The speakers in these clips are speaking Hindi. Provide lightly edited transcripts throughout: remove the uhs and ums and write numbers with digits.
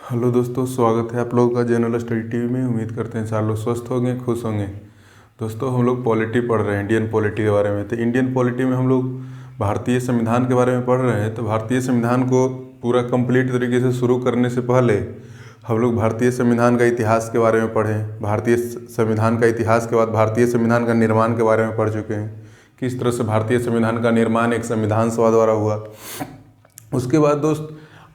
हेलो दोस्तों, स्वागत है आप लोगों का जनरल स्टडी टीवी में। उम्मीद करते हैं सारे लोग स्वस्थ होंगे, खुश होंगे। दोस्तों, हम लोग पॉलिटी पढ़ रहे हैं, इंडियन पॉलिटी के बारे में। तो इंडियन पॉलिटी में हम लोग भारतीय संविधान के बारे में पढ़ रहे हैं। तो भारतीय संविधान को पूरा कंप्लीट तरीके से शुरू करने से पहले हम लोग भारतीय संविधान का इतिहास के बारे में पढ़ें। भारतीय संविधान का इतिहास के बाद भारतीय संविधान का निर्माण के बारे में पढ़ चुके हैं, किस तरह से भारतीय संविधान का निर्माण एक संविधान सभा द्वारा हुआ। उसके बाद दोस्त,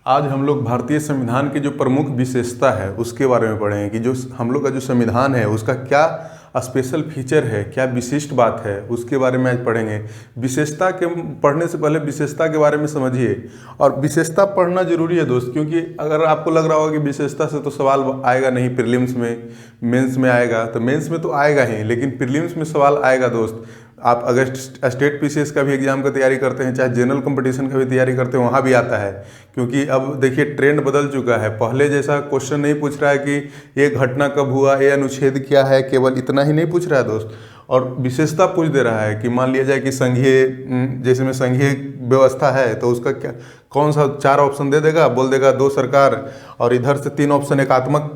आज हम लोग भारतीय संविधान की जो प्रमुख विशेषता है उसके बारे में पढ़ेंगे कि जो हम लोग का जो संविधान है उसका क्या स्पेशल फीचर है, क्या विशिष्ट बात है, उसके बारे में आज पढ़ेंगे। विशेषता के पढ़ने से पहले विशेषता के बारे में समझिए। और विशेषता पढ़ना जरूरी है दोस्त, क्योंकि अगर आपको लग रहा होगा कि विशेषता से तो सवाल आएगा नहीं, प्रीलिम्स में मेंस में आएगा, तो मेंस में तो आएगा ही, लेकिन प्रीलिम्स में सवाल आएगा दोस्त। आप अगर स्टेट पीसीएस का भी एग्जाम का तैयारी करते हैं, चाहे जनरल कंपटीशन का भी तैयारी करते हैं, वहाँ भी आता है। क्योंकि अब देखिए ट्रेंड बदल चुका है। पहले जैसा क्वेश्चन नहीं पूछ रहा है कि ये घटना कब हुआ, ये अनुच्छेद क्या है, केवल इतना ही नहीं पूछ रहा है दोस्त, और विशेषता पूछ दे रहा है कि मान लिया जाए कि संघीय, जैसे में संघीय व्यवस्था है तो उसका क्या, कौन सा 4 ऑप्शन दे देगा, बोल देगा 2 सरकार, और इधर से 3 ऑप्शन एकात्मक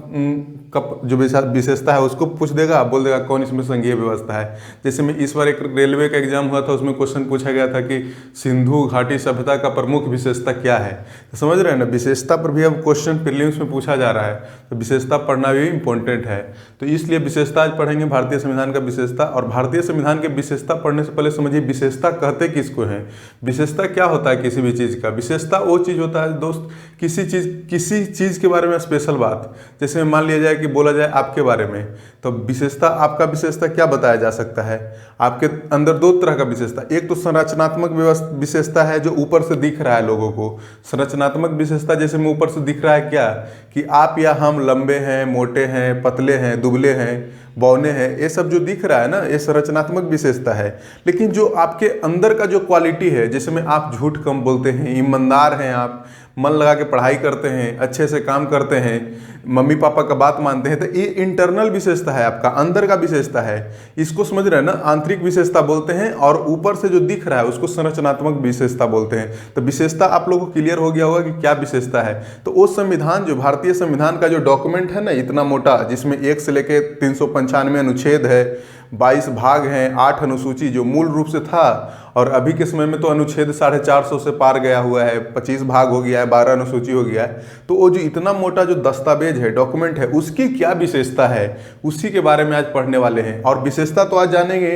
का जो विशेषता है उसको पूछ देगा, बोल देगा कौन इसमें संघीय व्यवस्था है। जैसे में इस बार एक रेलवे का एग्जाम हुआ था, उसमें क्वेश्चन पूछा गया था कि सिंधु घाटी सभ्यता का प्रमुख विशेषता क्या है। तो समझ रहे हैं ना, विशेषता पर भी अब क्वेश्चन प्रीलिम्स में पूछा जा रहा है, तो विशेषता पढ़ना भी इम्पोर्टेंट है। तो इसलिए विशेषता आज पढ़ेंगे, भारतीय संविधान का विशेषता। और भारतीय संविधान के विशेषता पढ़ने से पहले समझिए विशेषता कहते किसको हैं। विशेषता क्या होता है किसी भी चीज़ का? विशेषता वो चीज़ होता है दोस्त, किसी चीज़ के बारे में स्पेशल बात। जैसे मान लिया जाए कि बोला जाए आपके बारे में, तो विशेषता, आपका विशेषता क्या बताया जा सकता है? आपके अंदर 2 तरह का विशेषता, एक तो संरचनात्मक विशेषता है जो ऊपर से दिख रहा है लोगों को। संरचनात्मक विशेषता जैसे में ऊपर से दिख रहा है क्या, कि आप या हम लंबे हैं, मोटे हैं, पतले हैं, दुबले हैं, बौने हैं, ये सब जो दिख रहा है ना, ये संरचनात्मक विशेषता है। लेकिन जो आपके अंदर का जो क्वालिटी है, जैसे में आप झूठ कम बोलते हैं, ईमानदार हैं, आप मन लगा के पढ़ाई करते हैं, अच्छे से काम करते हैं, मम्मी पापा का बात मानते हैं, तो ये इंटरनल विशेषता है, आपका अंदर का विशेषता है। इसको समझ रहे हैं ना, आंतरिक विशेषता बोलते हैं, और ऊपर से जो दिख रहा है उसको संरचनात्मक विशेषता बोलते हैं। तो विशेषता आप लोगों को क्लियर हो गया होगा कि क्या विशेषता है। तो वो संविधान, जो भारतीय संविधान का जो डॉक्यूमेंट है ना, इतना मोटा, जिसमें 1 से लेकर 395 अनुच्छेद है, 22 भाग हैं, 8 अनुसूची, जो मूल रूप से था, और अभी के समय में तो अनुच्छेद 450 से पार गया हुआ है, 25 भाग हो गया है, 12 अनुसूची हो गया है। तो वो जो इतना मोटा जो दस्तावेज है, डॉक्यूमेंट है, उसकी क्या विशेषता है, उसी के बारे में आज पढ़ने वाले हैं। और विशेषता तो आज जानेंगे,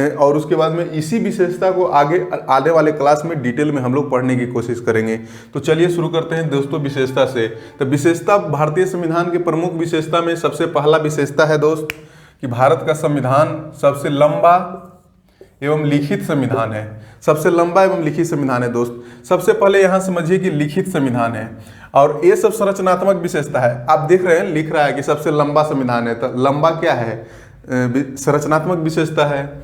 और उसके बाद में इसी विशेषता को आगे आने वाले क्लास में डिटेल में हम लोग पढ़ने की कोशिश करेंगे। तो चलिए शुरू करते हैं दोस्तों विशेषता से। तो विशेषता, भारतीय संविधान के प्रमुख विशेषता में सबसे पहला विशेषता है दोस्त कि भारत का संविधान सबसे लंबा एवं लिखित संविधान है। सबसे लंबा एवं लिखित संविधान है दोस्त। सबसे पहले यहाँ समझिए कि लिखित संविधान है, और ये सब संरचनात्मक विशेषता है। आप देख रहे हैं, लिख रहा है कि सबसे लंबा संविधान है, तो लंबा क्या है? संरचनात्मक विशेषता है।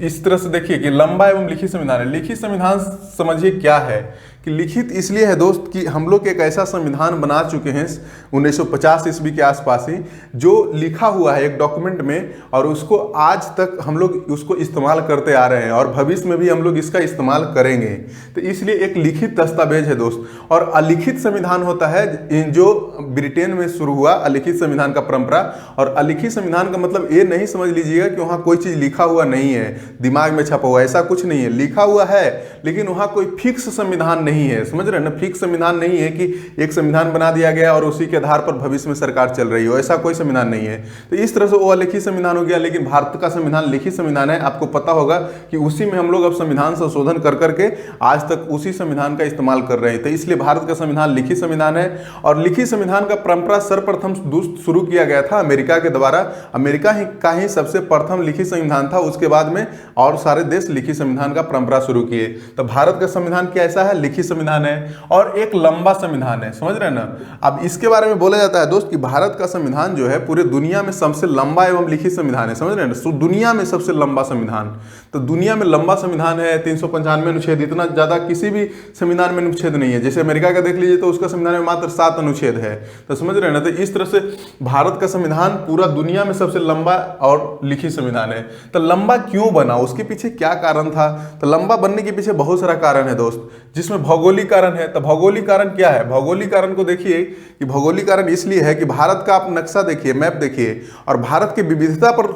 इस तरह से देखिए कि लंबा एवं लिखित संविधान है। लिखित संविधान समझिए क्या है, कि लिखित इसलिए है दोस्त कि हम लोग एक ऐसा संविधान बना चुके हैं 1950 ईस्वी के आसपास ही, जो लिखा हुआ है एक डॉक्यूमेंट में, और उसको आज तक हम लोग उसको इस्तेमाल करते आ रहे हैं, और भविष्य में भी हम लोग इसका इस्तेमाल करेंगे। तो इसलिए एक लिखित दस्तावेज है दोस्त। और अलिखित संविधान होता है जो ब्रिटेन में शुरू हुआ, अलिखित संविधान का परंपरा। और अलिखित संविधान का मतलब ये नहीं समझ लीजिएगा कि वहाँ कोई चीज़ लिखा हुआ नहीं है, दिमाग में छपा हुआ, ऐसा कुछ नहीं है। लिखा हुआ है, लेकिन वहाँ कोई फिक्स संविधान नहीं है। समझ रहे हैं ना, फिक्स संविधान नहीं है कि एक संविधान बना दिया गया और उसी के आधार पर भविष्य में सरकार चल रही हो, ऐसा कोई संविधान नहीं है। तो इस तरह से वो अलिखित संविधान हो गया। लेकिन भारत का संविधान लिखित संविधान है। आपको पता होगा कि उसी में हम लोग अब संविधान संशोधन कर करके आज तक उसी संविधान का इस्तेमाल कर रहे हैं। तो इसलिए भारत का संविधान लिखित संविधान है। और लिखित संविधान का परंपरा सर्वप्रथम शुरू किया गया था अमेरिका के द्वारा। अमेरिका का ही सबसे प्रथम लिखित संविधान था, उसके बाद में और सारे देश लिखित संविधान का परंपरा शुरू किए। तो भारत का संविधान कैसा है? लिखित संविधान है, और एक लंबा संविधान है। समझ रहे हैं ना। अब इसके बारे में बोला जाता है दोस्त कि भारत का संविधान जो है पूरे दुनिया में सबसे लंबा एवं लिखित संविधान है। समझ रहे हैं ना, दुनिया में सबसे लंबा संविधान। तो दुनिया में लंबा संविधान है, 395 अनुच्छेद, इतना ज्यादा किसी भी संविधान में अनुच्छेद नहीं है। जैसे अमेरिका का देख लीजिए तो उसका संविधान में मात्र 7 अनुच्छेद है। तो समझ रहे हैं ना। तो इस तरह से भारत का संविधान पूरा दुनिया में सबसे लंबा और लिखित संविधान है। तो लंबा क्यों बना, उसके पीछे क्या कारण था? तो लंबा बनने के पीछे बहुत सारा कारण है दोस्त, जिसमें भौगोलिक कारण है। तो भौगोलिक कारण क्या है? भौगोलिक कारण को देखिए कि भौगोलिक कारण इसलिए है कि भारत का आप नक्शा देखिए, मैप देखिए, और भारत की विविधता पर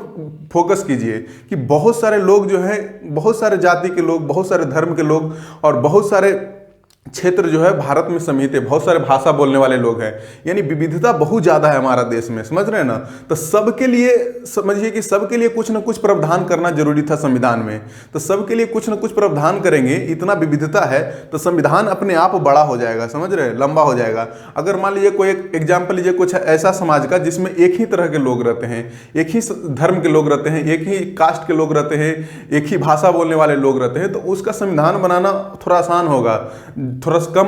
फोकस कीजिए कि बहुत सारे लोग जो है, बहुत सारे जाति के लोग, बहुत सारे धर्म के लोग और बहुत सारे क्षेत्र जो है भारत में समित है, बहुत सारे भाषा बोलने वाले लोग हैं, यानी विविधता बहुत ज़्यादा है हमारा देश में, समझ रहे हैं ना। तो सबके लिए समझिए कि सबके लिए कुछ ना कुछ प्रावधान करना जरूरी था संविधान में। तो सबके लिए कुछ ना कुछ प्रावधान करेंगे, इतना विविधता है तो संविधान अपने आप बड़ा हो जाएगा, समझ रहे हैं, लंबा हो जाएगा। अगर मान लीजिए कोई एक एग्जाम्पल लीजिए कुछ ऐसा समाज का जिसमें एक ही तरह के लोग रहते हैं, एक ही धर्म के लोग रहते हैं, एक ही कास्ट के लोग रहते हैं, एक ही भाषा बोलने वाले लोग रहते हैं, तो उसका संविधान बनाना थोड़ा आसान होगा, थोड़ा कम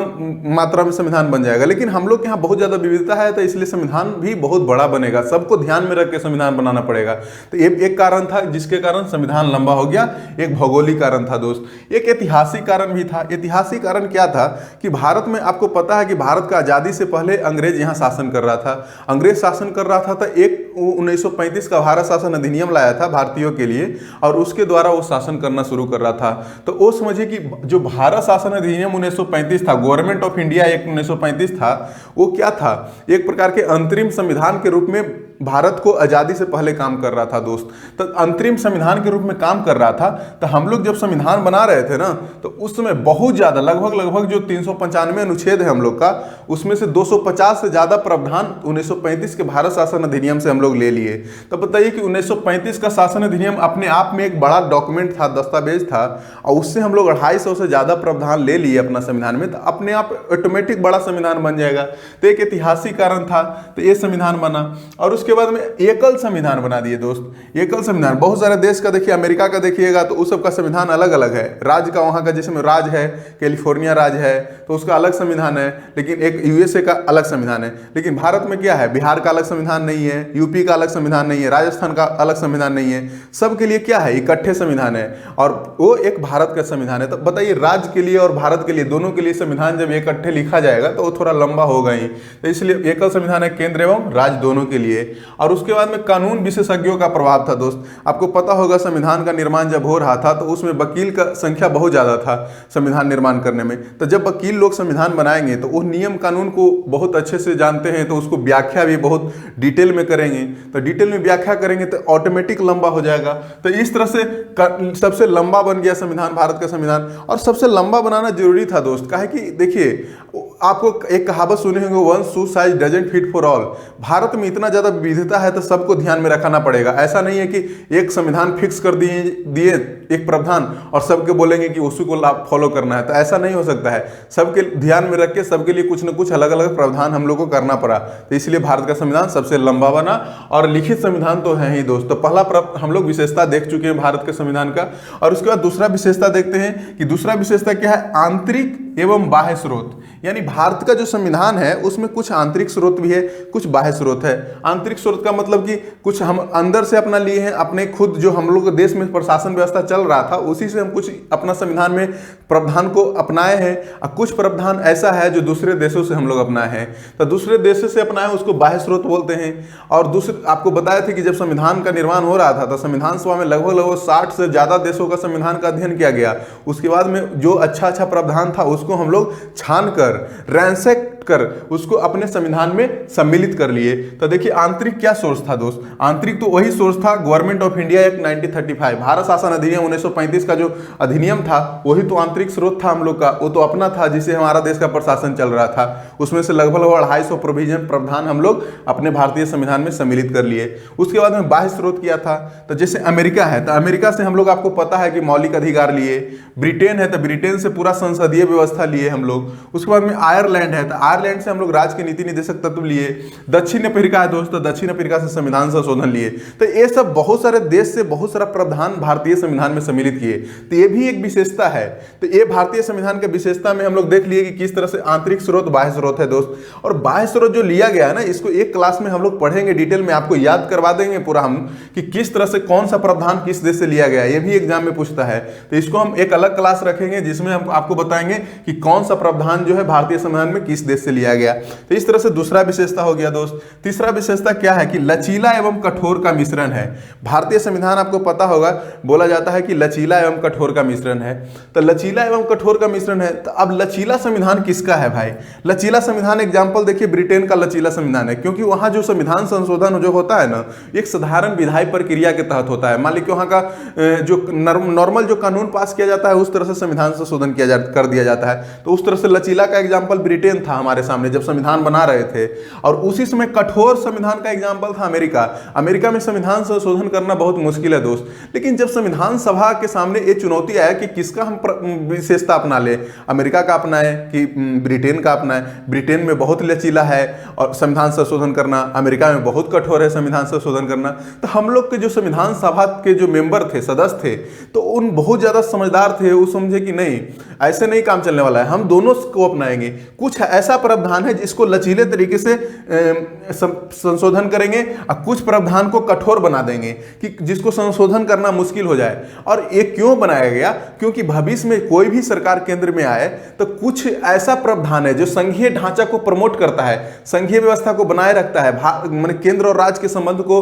मात्रा में संविधान बन जाएगा। लेकिन हम लोग के यहाँ बहुत ज्यादा विविधता है तो इसलिए संविधान भी बहुत बड़ा बनेगा, सबको ध्यान में रख के संविधान बनाना पड़ेगा। तो ये एक कारण था जिसके कारण संविधान लंबा हो गया, एक भौगोलिक कारण था दोस्त। एक ऐतिहासिक कारण भी था। ऐतिहासिक कारण क्या था कि भारत में आपको पता है कि भारत का आजादी से पहले अंग्रेज यहाँ शासन कर रहा था। अंग्रेज शासन कर रहा था तो एक 1935 का भारत शासन अधिनियम लाया था भारतीयों के लिए और उसके द्वारा वो शासन करना शुरू कर रहा था। तो वो समझिए कि जो भारत शासन अधिनियम 1935 था, गवर्नमेंट ऑफ इंडिया एक्ट 1935 था, वो क्या था, एक प्रकार के अंतरिम संविधान के रूप में भारत को आजादी से पहले काम कर रहा था दोस्त। तो अंतरिम संविधान के रूप में काम कर रहा था। तो हम लोग जब संविधान बना रहे थे ना, तो उस समय बहुत ज्यादा लगभग जो 395 अनुच्छेद है हम लोग का, उसमें से 250 से ज्यादा प्रावधान 1935 के भारत शासन अधिनियम से हम लोग ले लिए। तो बताइए कि 1935 का शासन अधिनियम अपने आप में एक बड़ा डॉक्यूमेंट था, दस्तावेज था, और उससे हम लोग 250 से ज्यादा प्रावधान ले लिए अपना संविधान में, तो अपने आप ऑटोमेटिक बड़ा संविधान बन जाएगा। तो एक ऐतिहासिक कारण था, तो ये संविधान बना। और उसके बाद में एकल संविधान बना दिए दोस्त। एकल संविधान बहुत सारे देश का देखिए, अमेरिका का देखिएगा तो उस सबका संविधान अलग अलग है, राज्य का वहां का, जिसमें राज्य है, कैलिफोर्निया राज्य है तो उसका अलग संविधान है, लेकिन एक यूएसए का अलग संविधान है। लेकिन भारत में क्या है, बिहार का अलग संविधान नहीं है, यूपी का अलग संविधान नहीं है, राजस्थान का अलग संविधान नहीं है, सबके लिए क्या है, इकट्ठे संविधान है और वो एक भारत का संविधान है। तो बताइए राज्य के लिए और भारत के लिए, दोनों के लिए संविधान जब इकट्ठे लिखा जाएगा तो वो थोड़ा लंबा होगा ही। तो इसलिए एकल संविधान है केंद्र एवं राज्य दोनों के लिए। और उसके बाद में कानून विशेषज्ञों का प्रभाव था दोस्त। आपको पता होगा संविधान का निर्माण जब हो रहा था तो उसमें वकील का संख्या बहुत ज्यादा था संविधान निर्माण करने में। तो जब वकील लोग संविधान बनाएंगे तो वो नियम कानून को बहुत अच्छे से जानते हैं, तो उसको व्याख्या भी बहुत डिटेल में करेंगे। तो डिटेल में व्याख्या करेंगे तो ऑटोमेटिक लंबा हो जाएगा। तो इस तरह से सबसे लंबा बन गया संविधान, भारत का संविधान। और सबसे लंबा बनाना जरूरी था दोस्त, काहे कि देखिए आपको एक कहावत सुने होंगे, one shoe size doesn't fit for all. Bharat में इतना ज्यादा विविधता है तो सबको ध्यान में रखना पड़ेगा। ऐसा नहीं है कि एक संविधान फिक्स कर दिए एक प्रावधान और सबके बोलेंगे कि उसी को फॉलो करना है, तो ऐसा नहीं हो सकता है। सबके ध्यान में रख के सबके लिए कुछ न कुछ अलग अलग प्रावधान हम लोग को करना पड़ा। तो इसलिए भारत का संविधान सबसे लंबा बना। और लिखित संविधान तो है ही दोस्त। तो पहला हम लोग विशेषता देख चुके हैं भारत के संविधान का। और उसके बाद दूसरा विशेषता देखते हैं कि दूसरा विशेषता क्या है, आंतरिक एवं बाह्य स्रोत। यानी भारत का जो संविधान है उसमें कुछ आंतरिक स्रोत भी है, कुछ बाह्य स्रोत है। आंतरिक स्रोत का मतलब कि कुछ हम अंदर से अपना लिए हैं, अपने खुद जो हम लोग देश में प्रशासन व्यवस्था चल रहा था उसी से हम कुछ अपना संविधान में प्रावधान को अपनाए हैं। और कुछ प्रावधान ऐसा है जो दूसरे देशों से हम लोग अपनाए हैं। तो दूसरे देशों से अपनाए उसको बाह्य स्रोत बोलते हैं। और दूसरे आपको बताया था कि जब संविधान का निर्माण हो रहा था तो संविधान सभा में लगभग 60 से ज्यादा देशों का संविधान का अध्ययन किया गया। उसके बाद में जो अच्छा प्रावधान था उसको हम लोग छान कर, रैंसेक कर उसको अपने संविधान में सम्मिलित कर लिए। तो देखिए आंतरिक क्या सोर्स था दोस्त, आंतरिक तो वही सोर्स था government of India act 1935, Bharat शासन अधिनियम 1935 का जो अधिनियम था वही तो आंतरिक स्रोत था हम लोग का। वो तो अपना था जिसे हमारा देश का प्रशासन चल रहा था। उसमें से लगभग 250 प्रोविजन प्रावधान हम लोग अपने भारतीय संविधान में सम्मिलित कर लिए। उसके बाद में बाह्य स्रोत किया था। तो जैसे अमेरिका है तो अमेरिका से हम लोग आपको पता है कि मौलिक अधिकार लिए। ब्रिटेन है तो ब्रिटेन से पूरा संसदीय व्यवस्था लिए हम लोग। उसके बाद में आयरलैंड है तो आयरलैंड से हम लोग राज्य के नीति निर्देशक तत्व लिए। दक्षिण अफ्रीका है दोस्तों, दक्षिण अफ्रीका से संविधान संशोधन लिए। तो ये सब बहुत सारे देश से बहुत सारा प्रावधान भारतीय संविधान में सम्मिलित किए। तो ये भी एक विशेषता है। तो ये भारतीय संविधान के विशेषता में हम लोग देख लिए कि किस तरह से आंतरिक स्रोत बाह्य स्रोत है दोस्त। और बाह्य स्रोत जो लिया गया है ना, इसको एक क्लास में हम लोग पढ़ेंगे डिटेल में, आपको याद करवा देंगे पूरा हम कि किस तरह से कौन सा प्रावधान किस देश से लिया गया है। ये भी एग्जाम में पूछता है। तो इसको हम एक अलग क्लास रखेंगे जिसमें हम आपको बताएंगे कि कौन सा प्रावधान जो है भारतीय संविधान में किस देश से से लिया गया। तो इस तरह से दूसरा विशेषता हो गया दोस्त। तीसरा विशेषता क्या है कि लचीला एवं कठोर का मिश्रण है। भारतीय संविधान आपको पता होगा, बोला जाता है कि लचीला एवं कठोर का मिश्रण है। तो लचीला एवं कठोर का मिश्रण है, तो अब लचीला संविधान किसका है भाई? लचीला संविधान एग्जाम्पल देखिए, ब्रिटेन का लचीला संविधान है, क्योंकि वहां जो संविधान संशोधन जो होता है ना, एक साधारण विधायी प्रक्रिया के तहत होता है। मान लीजिए वहां का जो नॉर्मल जो कानून पास किया जाता है उस तरह से संविधान संशोधन कर दिया जाता है। तो उस तरह से लचीला का एग्जाम्पल ब्रिटेन था हमारे सामने जब संविधान बना रहे थे। और उसी समय कठोर संविधान का एग्जाम्पल था अमेरिका। अमेरिका में संविधान संशोधन करना बहुत मुश्किल है दोस्त, लेकिन जब संविधान सभा के सामने ये चुनौती आया कि किसका हम विशेषता अपना ले, अमेरिका का अपनाए कि ब्रिटेन का अपनाए। ब्रिटेन में बहुत लचीला है और संविधान संशोधन करना, अमेरिका में बहुत कठोर है संविधान संशोधन करना। तो हम लोग के जो संविधान सभा के जो मेंबर थे, सदस्य थे, तो उन बहुत ज्यादा समझदार थे। वो समझे कि नहीं, ऐसे नहीं काम चलने वाला है, हम दोनों को अपनाएंगे। कुछ ऐसा प्रावधान है जिसको लचीले तरीके से संशोधन करेंगे और कुछ प्रावधान को कठोर बना देंगे कि जिसको संशोधन करना मुश्किल हो जाए। और ये क्यों बनाया गया? क्योंकि भविष्य में कोई भी सरकार केंद्र में आए तो कुछ ऐसा प्रावधान है जो संघीय ढांचा को प्रमोट करता है, संघीय व्यवस्था को बनाए रखता है, माने केंद्र और राज्य के संबंध को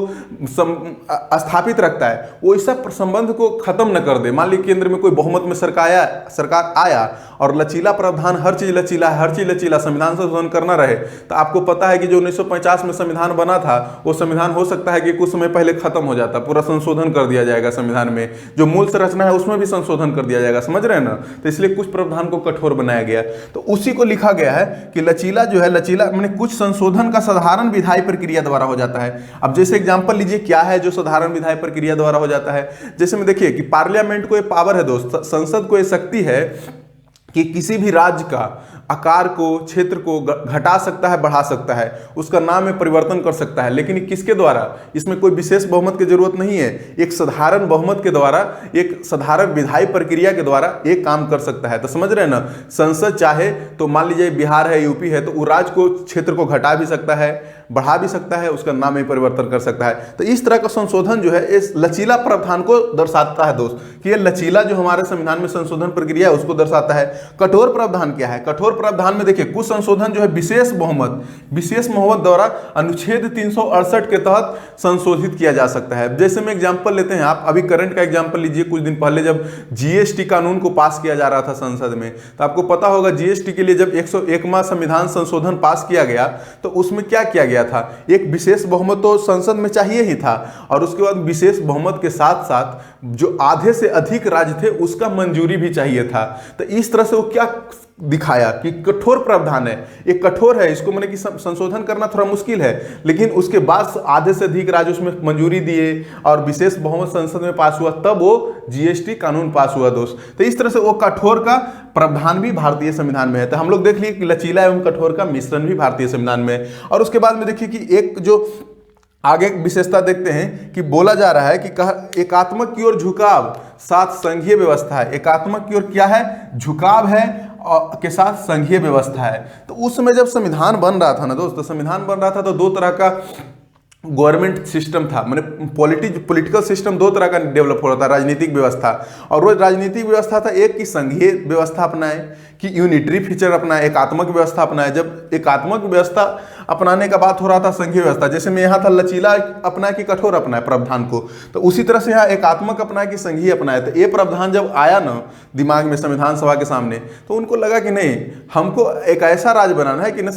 स्थापित रखता है, वो ऐसा संबंध को खत्म न कर दे। मान लीजिए केंद्र में कोई बहुमत में सरकार आया और लचीला प्रावधान, हर चीज लचीला है, हर चीज लचीला, संविधान संशोधन करना रहे, तो आपको पता है कि जो 1950 में संविधान बना था वो संविधान हो सकता है कि कुछ समय पहले खत्म हो जाता, पूरा संशोधन कर दिया जाएगा संविधान में, जो मूल संरचना है उसमें भी संशोधन कर दिया जाएगा, समझ रहे हैं ना। तो इसलिए कुछ प्रावधान को कठोर बनाया गया, तो उसी को लिखा गया है कि लचीला जो है, लचीला मैंने कुछ संशोधन का साधारण विधायी प्रक्रिया द्वारा हो जाता है। अब जैसे एग्जाम्पल लीजिए, क्या है जो साधारण विधायी प्रक्रिया द्वारा हो जाता है? जैसे में देखिए कि पार्लियामेंट को ये पावर है दोस्त, संसद को ये शक्ति है कि किसी भी राज्य का आकार को, क्षेत्र को घटा सकता है, बढ़ा सकता है, उसका नाम में परिवर्तन कर सकता है। लेकिन किसके द्वारा? इसमें कोई विशेष बहुमत की जरूरत नहीं है, एक साधारण बहुमत के द्वारा, एक साधारण विधायी प्रक्रिया के द्वारा एक काम कर सकता है। तो समझ रहे हैं ना, संसद चाहे तो मान लीजिए बिहार है, यूपी है, तो वो राज्य को, क्षेत्र को घटा भी सकता है, बढ़ा भी सकता है, उसका नाम में परिवर्तन कर सकता है। तो इस तरह का संशोधन जो है इस लचीला प्रावधान को दर्शाता है दोस्त, कि ये लचीला जो हमारे संविधान में संशोधन प्रक्रिया है उसको दर्शाता है। कठोर प्रावधान क्या है? कठोर प्रावधान में देखिए कुछ संशोधन जो है विशेष बहुमत द्वारा अनुच्छेद 368 के तहत संशोधित किया जा सकता है। जैसे में एग्जांपल लेते हैं, आप अभी करंट का एग्जांपल लीजिए। कुछ दिन पहले जब जीएसटी कानून को पास किया जा रहा था संसद में, तो आपको पता होगा जीएसटी के लिए जब 101वां संविधान संशोधन पास किया गया तो उसमें क्या किया गया था? एक विशेष बहुमत तो संसद में चाहिए ही था, और उसके बाद विशेष बहुमत के साथ साथ जो आधे से अधिक राज्य थे उसका मंजूरी भी चाहिए था। तो इस तरह से वो क्या दिखाया कि कठोर प्रावधान है, ये कठोर है, इसको मैंने कि संशोधन करना थोड़ा मुश्किल है, लेकिन उसके बाद आधे से अधिक राज्य उसमें मंजूरी दिए और विशेष बहुमत संसद में पास हुआ, तब वो जीएसटी कानून पास हुआ दोस्त। तो इस तरह से वो कठोर का प्रावधान भी भारतीय संविधान में है। तो हम लोग देख लिए कि लचीला एवं कठोर का मिश्रण भी भारतीय संविधान में है। और उसके बाद में देखिए कि एक जो आगे विशेषता देखते हैं कि बोला जा रहा है कि एकात्मक की ओर झुकाव साथ संघीय व्यवस्था है। एकात्मक की ओर क्या है? झुकाव है के साथ संघीय व्यवस्था है। तो उस समय जब संविधान बन रहा था ना दोस्तों, संविधान बन रहा था तो दो तरह का गवर्नमेंट सिस्टम था, मैंने पॉलिटिकल सिस्टम दो तरह का डेवलप हो रहा था, राजनीतिक व्यवस्था। और वो राजनीतिक व्यवस्था था एक की संघीय व्यवस्था अपनाए, कि यूनिटरी फीचर अपनाए, एकात्मक व्यवस्था अपनाए। जब एकात्मक व्यवस्था अपनाने का बात हो रहा था संघीय व्यवस्था, जैसे में यहाँ था लचीला अपनाए कि कठोर अपनाए प्रावधान को, तो उसी तरह से यहाँ एकात्मक अपनाए कि संघीय अपनाए। तो ये प्रावधान जब आया ना दिमाग में संविधान सभा के सामने, तो उनको लगा कि नहीं, हमको एक ऐसा राज्य बनाना है कि न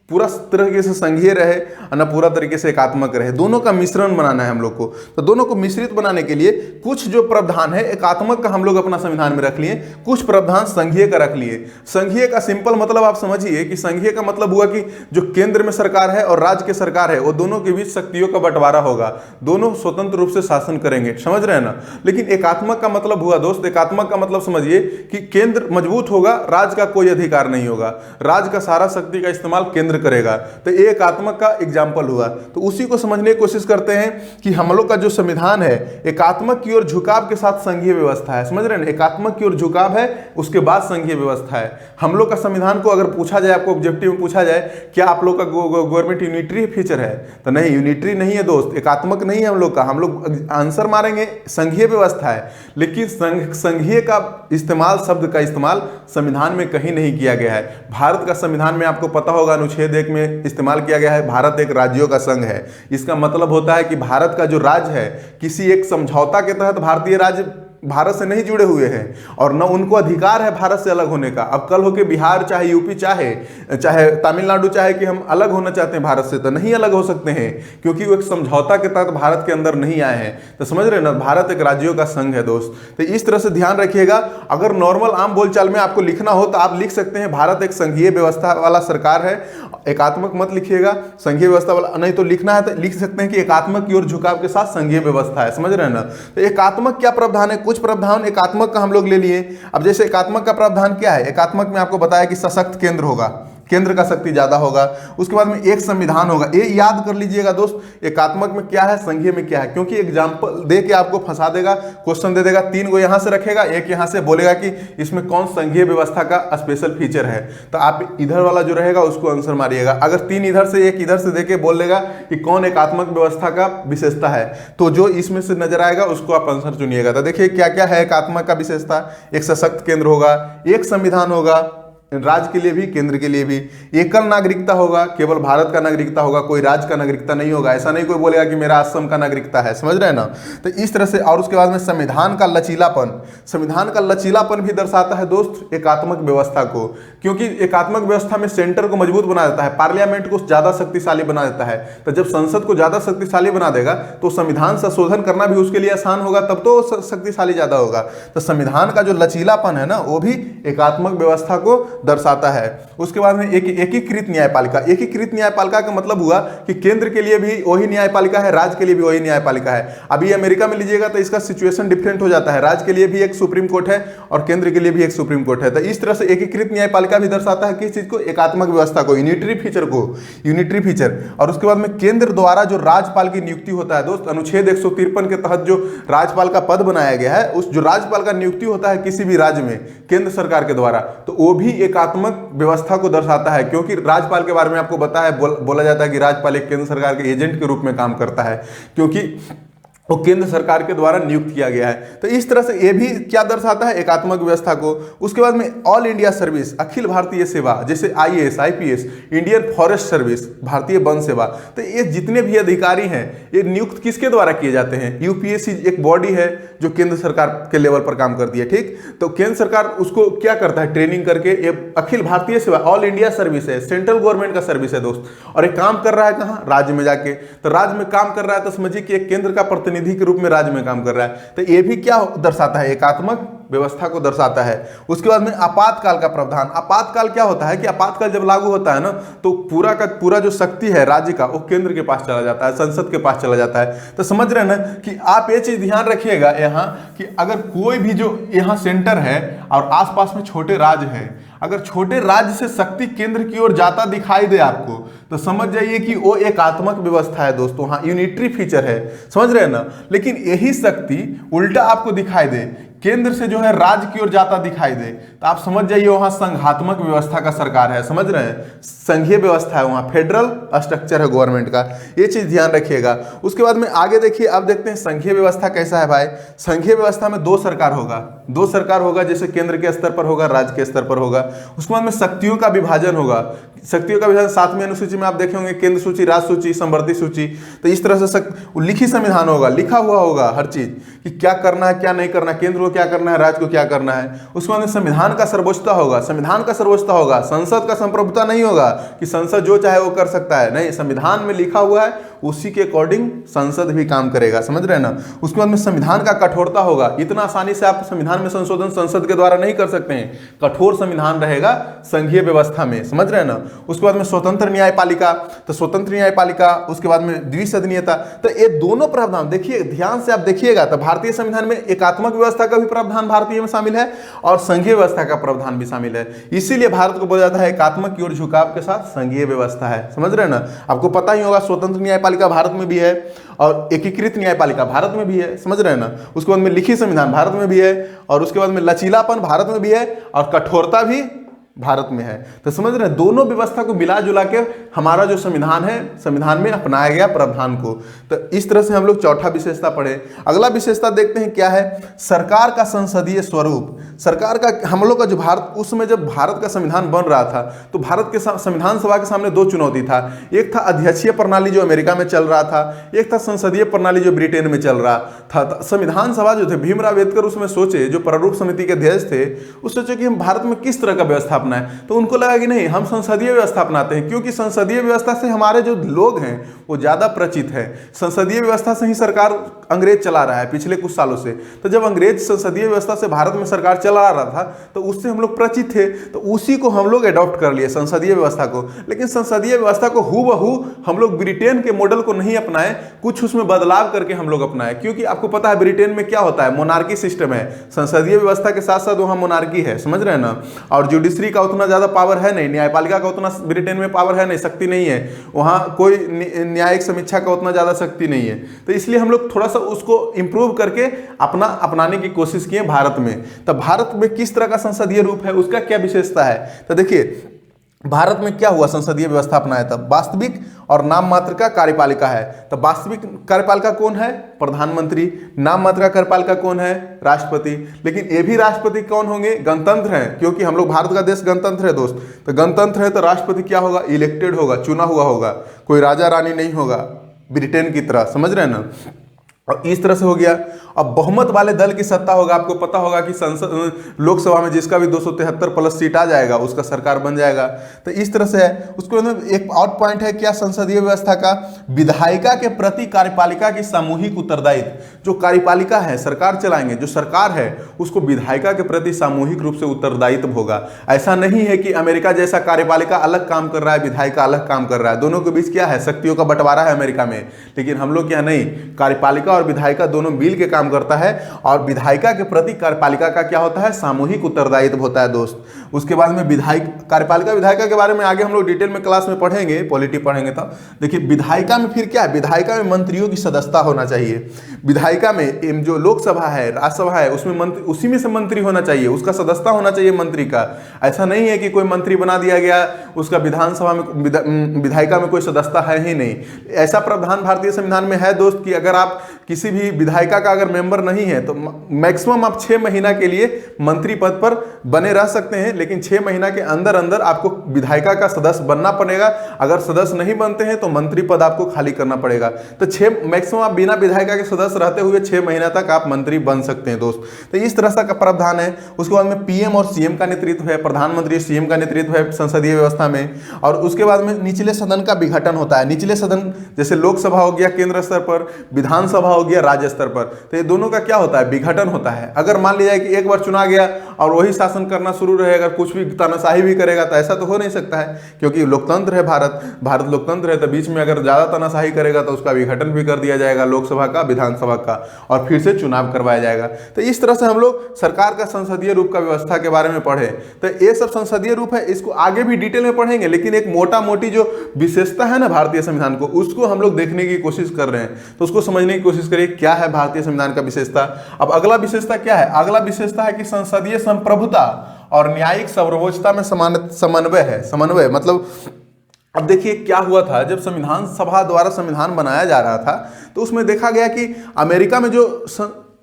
पूरा तरीके से संघीय रहे और न पूरा तरीके से एकात्मक रहे, दोनों का मिश्रण बनाना है हम लोग को। तो दोनों को मिश्रित बनाने के लिए कुछ जो प्रावधान है एकात्मक का हम लोग अपना संविधान में रख लिए, कुछ प्रावधान संघीय का रख लिए। संघीय का सिंपल मतलब आप समझिए कि संघीय का मतलब हुआ कि जो केंद्र में सरकार है और राज्य के सरकार है, वो दोनों के बीच शक्तियों का बंटवारा होगा, दोनों स्वतंत्र रूप से शासन करेंगे, समझ रहे हैं ना। लेकिन एकात्मक का मतलब हुआ दोस्त, एकात्मक का मतलब समझिए कि केंद्र मजबूत होगा, राज्य का कोई अधिकार नहीं होगा, राज्य का सारा शक्ति का इस्तेमाल केंद्र करेगा। तो ये एकात्मक का एग्जाम्पल हुआ। तो उसी को समझने की कोशिश करते हैं कि हम लोग का जो संविधान है एकात्मक की ओर झुकाव के साथ संघीय व्यवस्था है। समझ रहे हैं, एकात्मक की ओर झुकाव है, उसके बाद संघीय व्यवस्था है। हम लोग का संविधान को अगर पूछा जाए, आपको ऑब्जेक्टिव में पूछा जाए क्या आप लोग का गवर्नमेंट यूनिटरी फीचर है, तो नहीं, यूनिटरी नहीं है दोस्त, एकात्मक नहीं है हम लोग का। हम लोग आंसर मारेंगे संघीय व्यवस्था है, लेकिन संघीय का इस्तेमाल, शब्द का इस्तेमाल संविधान में कहीं नहीं किया गया है। भारत का संविधान में आपको पता होगा अनुच्छेद 1 में इस्तेमाल किया गया है, भारत एक राज्यों का संघ है। इसका मतलब होता है कि भारत का जो राज्य है किसी एक समझौता के तहत भारतीय राज्य भारत से नहीं जुड़े हुए हैं और न उनको अधिकार है भारत से अलग होने का। अब कल होके बिहार चाहे यूपी चाहे तमिलनाडु चाहे कि हम अलग होना चाहते हैं भारत से, तो नहीं अलग हो सकते हैं, क्योंकि वो एक समझौता के तहत भारत के अंदर नहीं आए हैं। तो समझ रहे हैं ना, भारत एक राज्यों का संघ है दोस्त। तो इस तरह से ध्यान रखिएगा। अगर नॉर्मल आम बोलचाल में आपको लिखना हो तो आप लिख सकते हैं भारत एक संघीय व्यवस्था वाला सरकार है। एकात्मक मत लिखिएगा, संघीय व्यवस्था वाला नहीं तो लिखना है तो लिख सकते हैं कि एकात्मक की ओर झुकाव के साथ संघीय व्यवस्था है। समझ रहे हैं ना। तो एकात्मक क्या प्रावधान है, कुछ प्रावधान एकात्मक का हम लोग ले लिए। अब जैसे एकात्मक का प्रावधान क्या है, एकात्मक में आपको बताया कि सशक्त केंद्र होगा, केंद्र का शक्ति ज्यादा होगा। उसके बाद में एक संविधान होगा। ये याद कर लीजिएगा दोस्त, एकात्मक में क्या है, संघीय में क्या है, क्योंकि एग्जाम्पल दे के आपको फंसा देगा, क्वेश्चन दे देगा, 3 गो यहां से रखेगा, एक यहां से बोलेगा कि इसमें कौन संघीय व्यवस्था का स्पेशल फीचर है। तो आप इधर वाला जो रहेगा उसको आंसर मारिएगा। अगर 3 इधर से एक इधर से देके बोल देगा कि कौन एकात्मक व्यवस्था का विशेषता है, तो जो इसमें से नजर आएगा उसको आप आंसर चुनिएगा। तो देखिए क्या क्या है एकात्मक का विशेषता, एक सशक्त केंद्र होगा, एक संविधान होगा राज्य के लिए भी केंद्र के लिए भी, एकल नागरिकता होगा, केवल भारत का नागरिकता होगा, कोई राज्य का नागरिकता नहीं होगा। ऐसा नहीं कोई बोलेगा कि मेरा असम का नागरिकता है। समझ रहे हैं ना। तो इस तरह से, और उसके बाद में संविधान का लचीलापन, संविधान का लचीलापन भी दर्शाता है दोस्त एकात्मक व्यवस्था को, क्योंकि एकात्मक व्यवस्था में सेंटर को मजबूत बना देता है, पार्लियामेंट को ज्यादा शक्तिशाली बना देता है। तो जब संसद को ज्यादा शक्तिशाली बना देगा तो संविधान संशोधन करना भी उसके लिए आसान होगा, तब तो शक्तिशाली ज्यादा होगा। तो संविधान का जो लचीलापन है ना वो भी एकात्मक व्यवस्था को दर्शाता है। उसके बाद में एकीकृत न्यायपालिका, एकीकृत न्यायपालिका का मतलब हुआ कि केंद्र के लिए भी वही न्यायपालिका है, राज्य के लिए भी वही न्यायपालिका है। अभी अमेरिका में लीजिएगा तो इसका सिचुएशन डिफरेंट हो जाता है, राज्य के लिए भी एक सुप्रीम कोर्ट है और केंद्र के लिए भी एक सुप्रीम कोर्ट है। तो इस तरह से एकीकृत न्यायपालिका भी दर्शाता है किस चीज को, एकात्मक व्यवस्था को, यूनिटरी फीचर को, यूनिटरी फीचर। और उसके बाद में केंद्र द्वारा जो राज्यपाल की नियुक्ति होता है दोस्त, अनुच्छेद 153 के तहत जो राज्यपाल का पद बनाया गया है, उस जो राज्यपाल का नियुक्ति होता है किसी भी राज्य में केंद्र सरकार के द्वारा, तो वो भी एकात्मक व्यवस्था को दर्शाता है। क्योंकि राज्यपाल के बारे में आपको बताया, बोला जाता है कि राज्यपाल एक केंद्र सरकार के एजेंट के रूप में काम करता है, क्योंकि वो केंद्र सरकार के द्वारा नियुक्त किया गया है। तो इस तरह से ये भी क्या दर्शाता है, एकात्मक व्यवस्था को। उसके बाद में all India service, Akhil Bharatiya सेवा, जैसे IAS, IPS, Indian forest service, भारतीय वन सेवा। तो ये जितने भी अधिकारी हैं ये नियुक्त किसके द्वारा किए जाते हैं, UPSC एक बॉडी है जो केंद्र सरकार के लेवल पर काम करती है। ठीक, तो केंद्र सरकार उसको क्या करता है, ट्रेनिंग करके। ये अखिल भारतीय सेवा ऑल इंडिया सर्विस है, सेंट्रल गवर्नमेंट का सर्विस है दोस्त, और एक काम कर रहा है कहाँ, राज्य में जाके। तो राज्य में काम कर रहा है तो समझिए कि एक केंद्र का प्रतिनिधि के रूप में राज्य में काम कर रहा है। तो ये भी क्या दर्शाता है, एकात्मक व्यवस्था को दर्शाता है। उसके बाद में आपातकाल का प्रावधान, आपातकाल क्या होता है कि आपातकाल जब लागू होता है ना तो पूरा का पूरा जो शक्ति है राज्य का वो केंद्र के पास चला जाता है, संसद के पास चला जाता है। तो समझ रहे हैं ना कि आप ये चीज ध्यान रखिएगा यहाँ कि अगर कोई भी जो यहाँ सेंटर है और आसपास में छोटे राज्य हैं, अगर छोटे राज्य से शक्ति केंद्र की ओर जाता दिखाई दे आपको तो समझ जाइए कि वो एकात्मक व्यवस्था है दोस्तों, हाँ यूनिटरी फीचर है। समझ रहे हैं ना। लेकिन यही शक्ति उल्टा आपको दिखाई दे, केंद्र से जो है राज्य की ओर जाता दिखाई दे, तो आप समझ जाइए वहां संघात्मक व्यवस्था का सरकार है। समझ रहे हैं, संघीय व्यवस्था है, वहां फेडरल स्ट्रक्चर है गवर्नमेंट का। ये चीज ध्यान रखिएगा। उसके बाद में आगे देखिए, अब देखते हैं संघीय व्यवस्था कैसा है भाई। संघीय व्यवस्था में 2 सरकार होगा, 2 सरकार होगा, जैसे केंद्र के स्तर पर होगा, राज्य के स्तर पर होगा। उसके बाद में शक्तियों का विभाजन होगा, शक्तियों का विभाजन 7वीं अनुसूची में आप देखेंगे, केंद्र सूची, राज्य सूची, समवर्ती सूची। तो इस तरह से लिखित संविधान होगा, लिखा हुआ होगा हर चीज कि क्या करना है क्या नहीं करना, केंद्र को क्या करना है, राज्य को क्या करना है। उसके बाद संविधान का सर्वोच्चता होगा, संविधान का सर्वोच्चता होगा, संसद का संप्रभुता नहीं होगा कि संसद जो चाहे वो कर सकता है, नहीं, संविधान में लिखा हुआ है उसी के अकॉर्डिंग संसद भी काम करेगा, समझ रहे हैं ना। उसके बाद में संविधान का कठोरता होगा, इतना आसानी से आप संविधान में संशोधन संसद के द्वारा नहीं कर सकते हैं, कठोर संविधान रहेगा संघीय व्यवस्था में, समझ रहे हैं ना। उसके बाद में स्वतंत्र न्यायपालिका, तो स्वतंत्र न्यायपालिका, उसके बाद में द्विसदनीयता। तो ये दोनों प्रावधान देखिए, ध्यान से आप देखिएगा, तो भारतीय संविधान में एकात्मक व्यवस्था का भी प्रावधान भारतीय में शामिल है और संघीय व्यवस्था का प्रावधान भी शामिल है। इसीलिए भारत को बोला जाता है एकात्मक की ओर झुकाव के साथ संघीय व्यवस्था है, समझ रहे हैं ना। आपको पता ही होगा स्वतंत्र न्यायपालिका भारत में भी है और एकीकृत न्यायपालिका भारत में भी है, समझ रहे हैं ना। उसके बाद में लिखित संविधान भारत में भी है और उसके बाद में लचीलापन भारत में भी है और कठोरता भी भारत में है। तो समझ रहे हैं, दोनों व्यवस्था को मिला जुला के हमारा जो संविधान है, संविधान में अपनाया गया प्रावधान को। तो इस तरह से हम लोग चौथा विशेषता पढ़े। अगला विशेषता देखते हैं क्या है, सरकार का संसदीय स्वरूप। सरकार का हम लोग का जो भारत, उस समय जब भारत का संविधान बन रहा था तो भारत के संविधान सभा के सामने दो चुनौती था। एक था अध्यक्षीय प्रणाली जो अमेरिका में चल रहा था, एक था संसदीय प्रणाली जो ब्रिटेन में चल रहा था। संविधान सभा जो थे, भीमराव अम्बेडकर उसमें सोचे, जो प्रारूप समिति के अध्यक्ष थे, उस सोचे कि हम भारत में किस तरह का व्यवस्था अपनाएं। तो उनको लगा कि नहीं, हम संसदीय व्यवस्था अपनाते हैं, क्योंकि संसदीय व्यवस्था से हमारे जो लोग हैं वो ज्यादा परिचित है। संसदीय व्यवस्था से ही सरकार अंग्रेज चला रहा है पिछले कुछ सालों से। तो जब अंग्रेज संसदीय व्यवस्था से भारत में सरकार चला रहा था तो उससे हम लोग परिचित थे, तो उसी को हम लोग अडॉप्ट कर लिए संसदीय व्यवस्था को। लेकिन संसदीय व्यवस्था को हूबहू हम लोग ब्रिटेन के मॉडल को नहीं अपनाए, कुछ उसमें बदलाव करके हम लोग अपनाए। क्योंकि आपको पता है ब्रिटेन में क्या होता है, मोनार्की सिस्टम है, संसदीय व्यवस्था के साथ साथ वहां मोनार्की है, समझ रहे हैं ना। और जुडिशरी का उतना ज्यादा पावर है नहीं, न्यायपालिका का उतना ब्रिटेन में पावर है नहीं, शक्ति नहीं है वहां, कोई न्यायिक समीक्षा का उतना ज्यादा शक्ति नहीं है। तो इसलिए हम लोग थोड़ा सा उसको इंप्रूव करके अपनाने की कोशिश किए भारत में। तो भारत में किस तरह का संसदीय रूप है, उसका क्या विशेषता है, तो देखिए भारत में क्या हुआ, संसदीय व्यवस्था अपनाया था। वास्तविक और नाम मात्र का कार्यपालिका है। तो वास्तविक कार्यपालिका कौन है, प्रधानमंत्री। नाम मात्र का कार्यपालिका कौन है, राष्ट्रपति। लेकिन ये भी राष्ट्रपति कौन होंगे, गणतंत्र हैं, क्योंकि हम लोग भारत का देश गणतंत्र है दोस्त। तो गणतंत्र है तो राष्ट्रपति क्या होगा, इलेक्टेड होगा, चुना हुआ होगा, कोई राजा रानी नहीं होगा ब्रिटेन की तरह, समझ रहे हैं ना। और इस तरह से हो गया। अब बहुमत वाले दल की सत्ता होगा। आपको पता होगा कि संसद लोकसभा में जिसका भी 273 प्लस सीट आ जाएगा उसका सरकार बन जाएगा। तो इस तरह से है। उसके बाद एक और पॉइंट है क्या संसदीय व्यवस्था का, विधायिका के प्रति कार्यपालिका की सामूहिक उत्तरदायित्व। जो कार्यपालिका है, सरकार चलाएंगे, जो सरकार है उसको विधायिका के प्रति सामूहिक रूप से उत्तरदायित्व होगा। ऐसा नहीं है कि अमेरिका जैसा कार्यपालिका अलग काम कर रहा है, विधायिका अलग काम कर रहा है। दोनों के बीच क्या है, शक्तियों का बंटवारा है अमेरिका में। लेकिन हम लोग क्या नहीं, कार्यपालिका और विधायिका दोनों मिल के काम करता है और विधायिका के प्रति कार्यपालिका का क्या होता है, सामूहिक उत्तरदायित्व होता है दोस्त। उसके बाद में कार्यपालिका विधायिका के बारे में आगे हम लोग डिटेल में क्लास में पढ़ेंगे, पॉलिटी पढ़ेंगे। तो देखिए विधायिका में फिर क्या है, विधायिका में मंत्रियों की सदस्यता होना चाहिए। विधायिका में जो लोकसभा है, राज्यसभा है, उसमें मंत्री, उसी में से मंत्री होना चाहिए, उसका सदस्यता होना चाहिए मंत्री का। ऐसा नहीं है कि कोई मंत्री बना दिया गया, उसका विधानसभा में विधायिका में कोई सदस्यता है ही नहीं। ऐसा प्रावधान भारतीय संविधान में है दोस्त कि अगर आप किसी भी विधायिका का अगर मेंबर नहीं है तो मैक्सिमम आप 6 महीना के लिए मंत्री पद पर बने रह सकते हैं, लेकिन 6 महीना के अंदर अंदर आपको विधायिका का सदस्य बनना पड़ेगा। अगर सदस्य नहीं बनते हैं तो मंत्री पद आपको खाली करना पड़ेगा। तो मैक्सिमम आप बिना विधायिका के सदस्य रहते हुए 6 महीना तक आप मंत्री बन सकते हैं दोस्त। तो इस तरह का प्रावधान है। उसके बाद में पीएम और सीएम का नेतृत्व है, प्रधानमंत्री सीएम का नेतृत्व है संसदीय व्यवस्था में। और उसके बाद में निचले सदन का विघटन होता है। निचले सदन जैसे लोकसभा हो गया केंद्र स्तर पर, विधानसभा हो गया राज्य स्तर पर, तो ये दोनों का क्या होता है, विघटन होता है। अगर मान लिया जाए कि एक बार चुना गया और वही शासन करना शुरू रहेगा, कुछ भी तानाशाही भी करेगा, तो ऐसा तो हो नहीं सकता है, क्योंकि लोकतंत्र है भारत लोकतंत्र है। तो बीच में अगर ज्यादा तानाशाही करेगा तो उसका विघटन भी कर दिया जाएगा, लोकसभा का, विधानसभा का, और फिर से चुनाव करवाया जाएगा। तो इस तरह से हम लोग सरकार का संसदीय रूप का व्यवस्था के बारे में पढ़े। तो ये सब संसदीय रूप है, इसको आगे भी डिटेल में पढ़ेंगे, लेकिन एक मोटा मोटी जो विशेषता है ना भारतीय संविधान को, उसको हम लोग देखने की कोशिश कर रहे हैं। तो उसको समझने की कोशिश करिए क्या है भारतीय संविधान का विशेषता। अब अगला विशेषता क्या है, अगला विशेषता है कि संसदीय संप्रभुता और न्यायिक सर्वोच्चता में समन्वय है। समन्वय मतलब अब देखिए क्या हुआ था, जब संविधान सभा द्वारा संविधान बनाया जा रहा था तो उसमें देखा गया कि अमेरिका में जो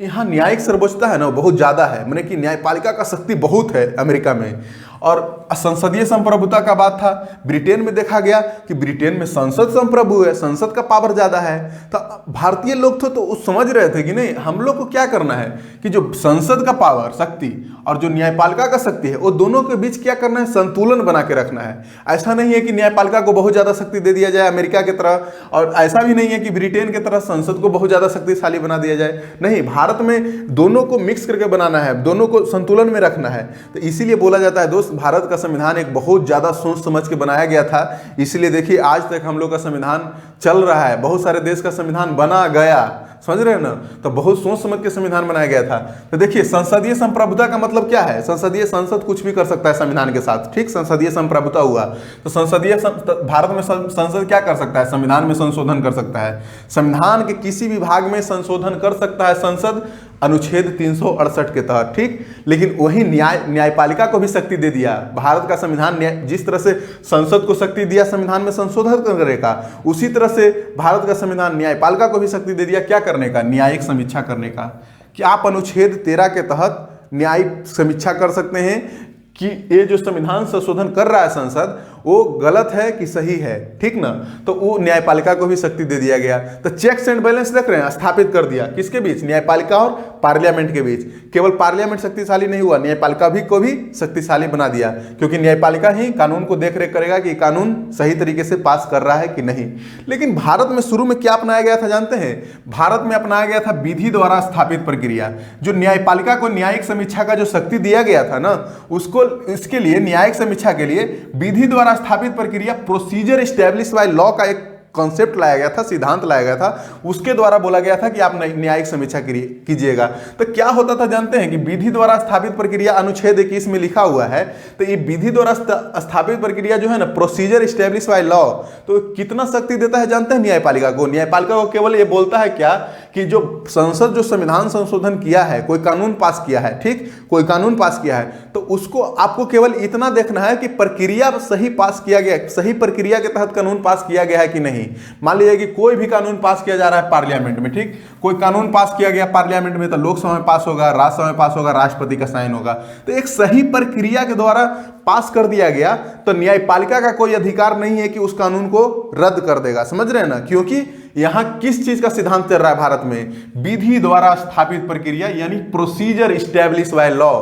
यहाँ न्यायिक सर्वोच्चता है ना बहुत ज्यादा है, माने कि न्यायपालिका का शक्ति बहुत है अमेरिका में। और संसदीय संप्रभुता का बात था। ब्रिटेन में देखा गया कि ब्रिटेन में संसद संप्रभु है, संसद का पावर ज्यादा है। तो भारतीय लोग तो उस समझ रहे थे कि नहीं, हम लोग को क्या करना है कि जो संसद का पावर शक्ति और जो न्यायपालिका का शक्ति है, वो दोनों के बीच क्या करना है, संतुलन बना के रखना है। ऐसा नहीं है कि न्यायपालिका को बहुत ज्यादा शक्ति दे दिया जाए अमेरिका की तरह, और ऐसा भी नहीं है कि ब्रिटेन की तरह संसद को बहुत ज्यादा शक्तिशाली बना दिया जाए। नहीं, भारत में दोनों को मिक्स करके बनाना है, दोनों को संतुलन में रखना है। तो इसीलिए बोला जाता है दोस्त, भारत का संविधान एक बहुत ज्यादा सोच समझ के बनाया गया था। इसलिए देखिए आज तक हम लोग का संविधान चल रहा है। बहुत सारे देश का संविधान बना गया, समझ रहे हैं ना, तो बहुत सोच समझ के संविधान बनाया गया था। तो देखिए संसदीय संप्रभुता का मतलब क्या है, संसदीय संसद कुछ भी कर सकता है संविधान के साथ, ठीक, संसदीय संप्रभुता हुआ। तो भारत में संसद क्या कर सकता है, संविधान में संशोधन कर सकता है, संविधान के किसी भी भाग में संशोधन कर सकता है संसद अनुच्छेद 368 के तहत, ठीक। लेकिन वही न्यायपालिका को भी शक्ति दे दिया। भारत का संविधान जिस तरह से संसद को शक्ति दिया संविधान में संशोधन करने का, उसी तरह से भारत का संविधान न्यायपालिका को भी शक्ति दे दिया क्या करने का, न्यायिक समीक्षा करने का। कि आप अनुच्छेद 13 के तहत न्यायिक समीक्षा कर सकते हैं कि ये जो संविधान संशोधन कर रहा है संसद, वो गलत है कि सही है, ठीक ना। तो वो न्यायपालिका को भी शक्ति दे दिया गया। तो चेक्स एंड बैलेंस देख रहे हैं, स्थापित कर दिया किसके बीच, न्यायपालिका और पार्लियामेंट के बीच। केवल पार्लियामेंट शक्तिशाली नहीं हुआ, न्यायपालिका भी को भी शक्तिशाली बना दिया, क्योंकि न्यायपालिका ही कानून को देख रेख करेगा कि कानून सही तरीके से पास कर रहा है कि नहीं। लेकिन भारत में शुरू में क्या अपनाया गया था जानते हैं, भारत में अपनाया गया था विधि द्वारा स्थापित प्रक्रिया। जो न्यायपालिका को न्यायिक समीक्षा का जो शक्ति दिया गया था ना, उसको इसके लिए न्यायिक समीक्षा के लिए विधि द्वारा स्थापित प्रक्रिया, प्रोसीजर एस्टैब्लिश बाय लॉ का एक कॉन्सेप्ट लाया गया था, सिद्धांत लाया गया था। उसके द्वारा बोला गया था कि आप न्यायिक समीक्षा कीजिएगा। तो क्या होता था जानते हैं कि विधि द्वारा स्थापित प्रक्रिया अनुच्छेद 21 में लिखा हुआ है। तो ये विधि द्वारा स्थापित प्रक्रिया जो है ना, प्रोसीजर एस्टैब्लिश बाय लॉ, तो कितना शक्ति देता है जानते हैं न्यायपालिका को। न्यायपालिका को केवल ये बोलता है क्या कि जो संसद जो संविधान संशोधन किया है, कोई कानून पास किया है, ठीक, कोई कानून पास किया है, तो उसको आपको केवल इतना देखना है कि प्रक्रिया सही पास किया गया, सही प्रक्रिया के तहत कानून पास किया गया है कि नहीं। मान लीजिए कि कोई भी कानून पास किया जा रहा है पार्लियामेंट में, ठीक, कोई कानून पास किया गया पार्लियामेंट में, तो लोकसभा में पास होगा, राज्यसभा में पास होगा, राष्ट्रपति का साइन होगा। तो एक सही प्रक्रिया के द्वारा पास कर दिया गया, तो न्यायपालिका का कोई अधिकार नहीं है कि उस कानून को रद्द कर देगा, समझ रहे हैं ना। क्योंकि यहां किस चीज का सिद्धांत चल रहा है भारत में, विधि द्वारा स्थापित प्रक्रिया, यानी प्रोसीजर एस्टैब्लिश बाय लॉ।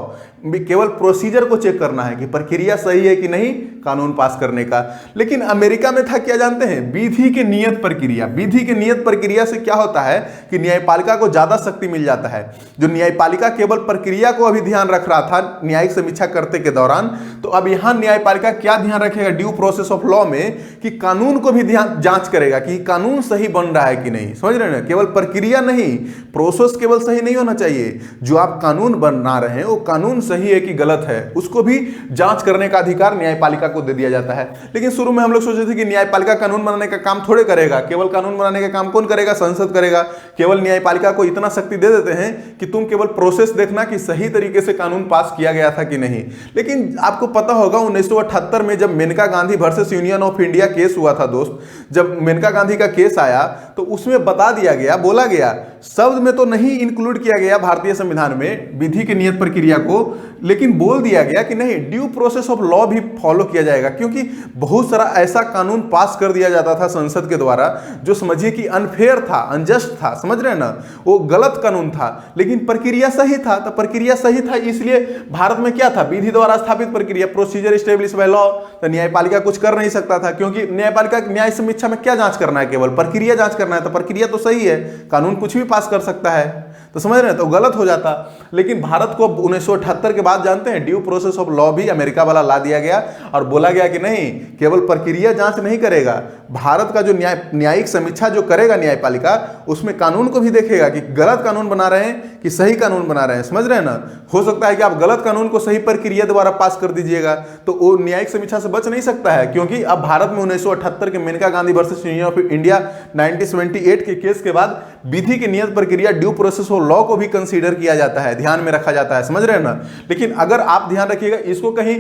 केवल प्रोसीजर को चेक करना है कि प्रक्रिया सही है कि नहीं कानून पास करने का। लेकिन अमेरिका में था क्या जानते हैं, विधि के नियत प्रक्रिया। विधि के नियत प्रक्रिया से क्या होता है कि न्यायपालिका को ज्यादा शक्ति मिल जाता है। जो न्यायपालिका केवल प्रक्रिया को अभी ध्यान रख रहा था न्यायिक समीक्षा करते के दौरान, तो अब यहां न्यायपालिका क्या ध्यान रखेगा ड्यू प्रोसेस ऑफ लॉ में, कि कानून को भी ध्यान जांच करेगा कि कानून सही बन रहा है कि नहीं, समझ रहे हैं ना। केवल प्रक्रिया नहीं, प्रोसेस केवल सही नहीं होना चाहिए, जो आप कानून बना रहे हैं वो कानून सही है कि गलत है, उसको भी जांच करने का अधिकार न्यायपालिका को दे दिया जाता है। लेकिन शुरू में हम लोग सोचे थे कि न्यायपालिका कानून बनाने का काम थोड़े करेगा, केवल कानून बनाने का काम कौन करेगा, संसद करेगा। केवल न्यायपालिका को इतना शक्ति दे देते हैं कि तुम केवल प्रोसेस देखना कि सही तरीके से कानून पास किया गया था कि नहीं। लेकिन आपको पता होगा 1978 में जब Maneka Gandhi versus Union of India case हुआ था दोस्त, जब मेनका गांधी का केस आया तो उसमें बता दिया गया, बोला गया, शब्द में तो नहीं इंक्लूड किया गया भारतीय संविधान में विधि की नियत प्रक्रिया को, लेकिन बोल दिया गया कि नहीं ड्यू प्रोसेस ऑफ लॉ भी फॉलो किया जाएगा। क्योंकि बहुत सारा ऐसा कानून पास कर दिया जाता था संसद के द्वारा जो समझिए कि अनफेयर था, अनजस्ट था, समझ रहे हैं ना, वो गलत कानून था, लेकिन प्रक्रिया सही था। तो प्रक्रिया सही था इसलिए भारत में क्या था, विधि द्वारा स्थापित प्रक्रिया, प्रोसीजर एस्टैब्लिश बाय लॉ। तो न्यायपालिका कुछ कर नहीं सकता था, क्योंकि न्यायपालिका न्याय समीक्षा में क्या जांच करना है, केवल प्रक्रिया जांच करना है। तो प्रक्रिया तो सही है, कानून कुछ भी पास कर सकता है, तो समझ रहे हैं, तो गलत हो जाता। लेकिन भारत को 1978 के बाद जानते हैं ड्यू प्रोसेस ऑफ लॉ भी अमेरिका वाला ला दिया गया और बोला गया कि नहीं केवल प्रक्रिया जांच नहीं करेगा, भारत का जो न्यायिक समीक्षा जो करेगा न्यायपालिका, उसमें कानून को भी देखेगा कि गलत कानून बना रहे हैं कि सही कानून बना रहे हैं, समझ रहे हैं ना। हो सकता है कि आप गलत कानून को सही प्रक्रिया द्वारा पास कर दीजिएगा, तो वो न्यायिक समीक्षा से बच नहीं सकता है। क्योंकि अब भारत में 1978 के Maneka Gandhi versus Union of India 1978 के केस के बाद विधि की नियत प्रक्रिया ड्यू प्रोसेस ऑफ लॉ को भी कंसीडर किया जाता है, ध्यान में रखा जाता है, समझ रहे हैं ना। लेकिन अगर आप ध्यान रखिएगा, इसको कहीं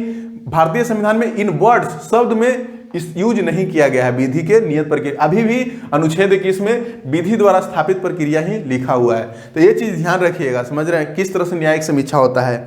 भारतीय संविधान में इन वर्ड्स शब्द में इस यूज नहीं किया गया है विधि के नियत प्रक्रिया। अभी भी अनुच्छेद 21 में विधि द्वारा स्थापित प्रक्रिया ही लिखा हुआ है। तो ये चीज ध्यान रखिएगा, समझ रहे हैं किस तरह से न्यायिक समीक्षा होता है।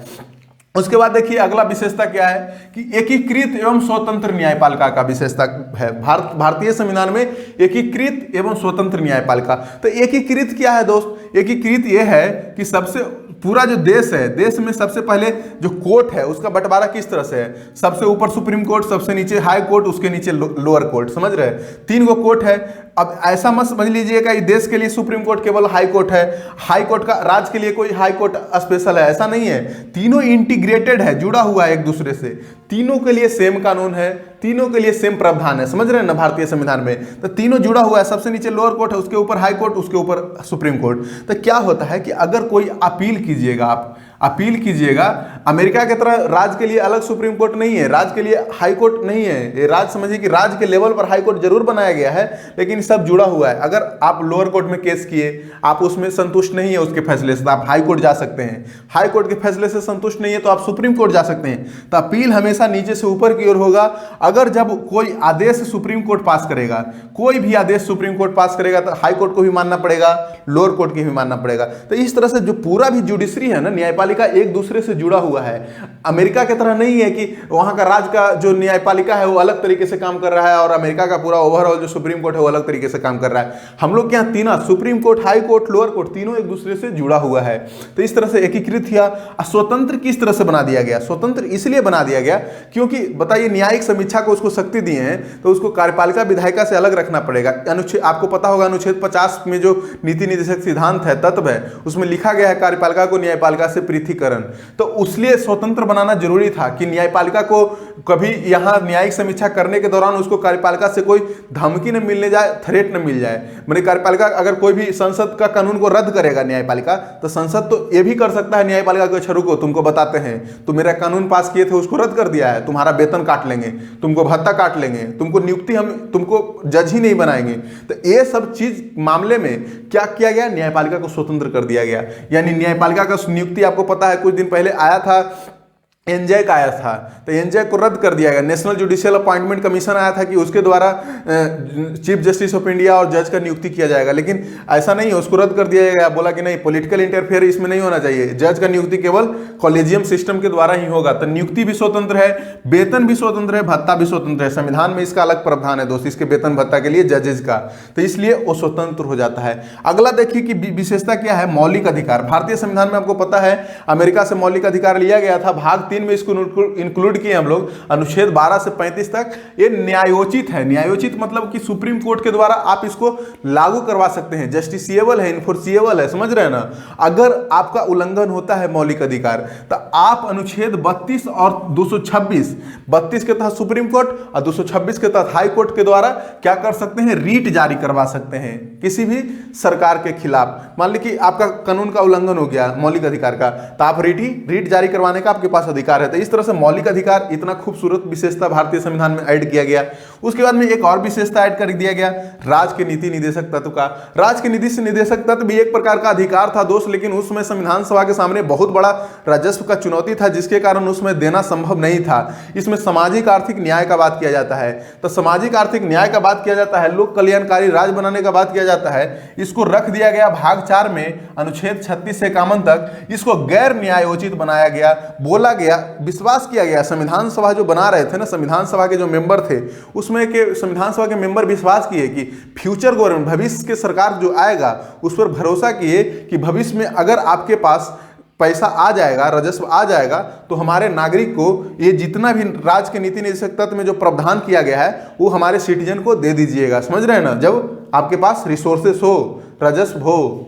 उसके बाद देखिए अगला विशेषता क्या है कि एकीकृत एवं स्वतंत्र न्यायपालिका का विशेषता है। भारतीय संविधान में एकीकृत एवं स्वतंत्र न्यायपालिका। तो एकीकृत क्या है दोस्त? एकीकृत यह है कि सबसे पूरा जो देश है, देश में सबसे पहले जो कोर्ट है उसका बंटवारा किस तरह से है, सबसे ऊपर सुप्रीम कोर्ट, सबसे नीचे हाई कोर्ट, उसके नीचे लोअर कोर्ट, समझ रहे हैं? 3 गो कोर्ट है। अब ऐसा मत समझ लीजिएगा कि देश के लिए सुप्रीम कोर्ट केवल हाई कोर्ट है, हाई कोर्ट का राज्य के लिए कोई हाई कोर्ट स्पेशल है, ऐसा नहीं है। तीनों इंटीग्रेटेड है, जुड़ा हुआ है एक दूसरे से, तीनों के लिए सेम कानून है, तीनों के लिए सेम प्रावधान है, समझ रहे हैं ना भारतीय संविधान में। तो तीनों जुड़ा हुआ है, सबसे नीचे लोअर कोर्ट है, उसके ऊपर हाई कोर्ट, उसके ऊपर सुप्रीम कोर्ट। तो क्या होता है कि अगर कोई अपील कीजिएगा, आप अपील कीजिएगा, अमेरिका की तरह राज्य के लिए अलग सुप्रीम कोर्ट नहीं है, राज्य के लिए हाई कोर्ट नहीं है। ये राज्य समझिए कि राज्य के लेवल पर हाई कोर्ट जरूर बनाया गया है, लेकिन सब जुड़ा हुआ है। अगर आप लोअर कोर्ट में केस किए, आप उसमें संतुष्ट नहीं है उसके फैसले से, तो आप हाई कोर्ट जा सकते हैं। हाई कोर्ट के फैसले से संतुष्ट नहीं है तो आप सुप्रीम कोर्ट जा सकते हैं। तो अपील हमेशा नीचे से ऊपर की ओर होगा। अगर जब कोई आदेश सुप्रीम कोर्ट पास करेगा, कोई भी आदेश सुप्रीम कोर्ट पास करेगा, तो हाई कोर्ट को भी मानना पड़ेगा, लोअर कोर्ट को भी मानना पड़ेगा। तो इस तरह से जो पूरा भी जुडिशरी है ना, न्यायपालिका एक दूसरे से जुड़ा हुआ है। अमेरिका की तरह नहीं है कि वहां का राज्य का जो न्यायपालिका है वो अलग तरीके से काम कर रहा है और अमेरिका का पूरा ओवरऑल जो सुप्रीम कोर्ट है वो अलग तरीके से काम कर रहा है। हम लोग के यहाँ तीनों, supreme court, high court, lower court, तीनों एक दूसरे से जुड़ा हुआ है। तो इस तरह से एकीकृत या स्वतंत्र किस तरह से बना दिया गया? स्वतंत्र इसलिए बना दिया गया क्योंकि बताइए, न्यायिक समीक्षा को उसको शक्ति दिए हैं तो उसको कार्यपालिका विधायिका से अलग रखना पड़ेगा। अनुच्छेद, आपको पता होगा, अनुच्छेद 50 में जो नीति निर्देशक सिद्धांत है, तत्व है, उसमें लिखा गया है कार्यपालिका को न्यायपालिका से पृथकीकरण। तो इसलिए स्वतंत्र बनाना जरूरी था कि न्यायपालिका को कभी यहां न्यायिक समीक्षा करने के दौरान उसको कार्यपालिका से कोई धमकी न मिलने जाए, थ्रेट न मिल जाए। मैंने कार्यपालिका अगर कोई भी संसद का कानून को रद्द करेगा न्यायपालिका, तो संसद तो यह भी कर सकता है न्यायपालिका को, अच्छा रुको, तुमको बताते हैं, तुम मेरा कानून पास किए थे उसको रद्द कर दिया है, तुम्हारा वेतन काट लेंगे, तुमको भत्ता काट लेंगे, तुमको नियुक्ति, हम तुमको जज ही नहीं बनाएंगे। तो ये सब चीज मामले में क्या किया गया? न्यायपालिका को स्वतंत्र कर दिया गया। यानी न्यायपालिका का नियुक्ति, आपको पता है कुछ दिन पहले आया था, एनजेक आया था, तो एनजेक को रद्द कर दिया गया। नेशनल जुडिशियल अपॉइंटमेंट कमीशन आया था कि उसके द्वारा चीफ जस्टिस ऑफ इंडिया और जज का नियुक्ति किया जाएगा, लेकिन ऐसा नहीं है, उसको रद्द कर दिया गया। बोला कि नहीं, पॉलिटिकल इंटरफेयर इसमें नहीं होना चाहिए, जज का नियुक्ति केवल कॉलेजियम सिस्टम के द्वारा ही होगा। तो नियुक्ति भी स्वतंत्र है, वेतन भी स्वतंत्र है, भत्ता भी स्वतंत्र है। संविधान में इसका अलग प्रावधान है दोस्त, इसके वेतन भत्ता के लिए जजेज का, तो इसलिए वो स्वतंत्र हो जाता है। अगला देखिए कि विशेषता क्या है? मौलिक अधिकार। भारतीय संविधान में आपको पता है अमेरिका से मौलिक अधिकार लिया गया था, भाग 3 में इसको इंक्लूड किए हम लोग, अनुच्छेद 12 से 35 तक। ये न्यायोचित है। न्यायोचित मतलब कि सुप्रीम कोर्ट के द्वारा आप इसको लागू करवा सकते हैं, जस्टिसिएबल है, इन्फोर्सिएबल है, समझ रहे हैं ना। अगर आपका उल्लंघन होता है मौलिक अधिकार, तो आप अनुच्छेद 32 और 226, 32 के तहत सुप्रीम कोर्ट और 226 के तहत हाई कोर्ट के द्वारा क्या कर सकते हैं? रीट जारी करवा सकते हैं किसी भी सरकार के खिलाफ। मान ली कि आपका कानून का उल्लंघन हो गया मौलिक अधिकार का, तो आप रीट जारी करवाने का आपके पास अधिकार है। तो इस तरह से मौलिक अधिकार, इतना खूबसूरत विशेषता भारतीय संविधान में ऐड किया गया। उसके बाद में एक और विशेषता ऐड कर दिया गया, राज्य के नीति निदेशक तत्व का। राज्य के नीति निदेशक तत्व भी एक प्रकार का अधिकार था दोस्त, लेकिन उसमें संविधान सभा के सामने बहुत बड़ा राजस्व का चुनौती था, जिसके कारण उसमें देना संभव नहीं था। इसमें सामाजिक आर्थिक न्याय का बात किया जाता है। तो सामाजिक आर्थिक न्याय का बात किया जाता है, लोक कल्याणकारी राज्य बनाने का बात किया जाता है। इसको रख दिया गया भाग 4 में, अनुच्छेद 36 से 51 तक। इसको गैर न्यायोचित बनाया गया, बोला गया, विश्वास किया गया। संविधान सभा जो बना रहे थे ना, संविधान सभा के जो मेंबर थे, उसमें के संविधान सभा के मेंबर विश्वास किए कि फ्यूचर गवर्नमेंट, भविष्य के सरकार जो आएगा, उस पर भरोसा किए कि भविष्य में अगर आपके पास पैसा आ जाएगा, राजस्व आ जाएगा, तो हमारे नागरिक को ये जितना भी राज्य के नीति निदेशक तत्व में जो प्रावधान किया गया है वो हमारे सिटीजन को दे दीजिएगा। समझ रहे हैं ना, जब आपके पास रिसोर्सेस हो, राजस्व हो,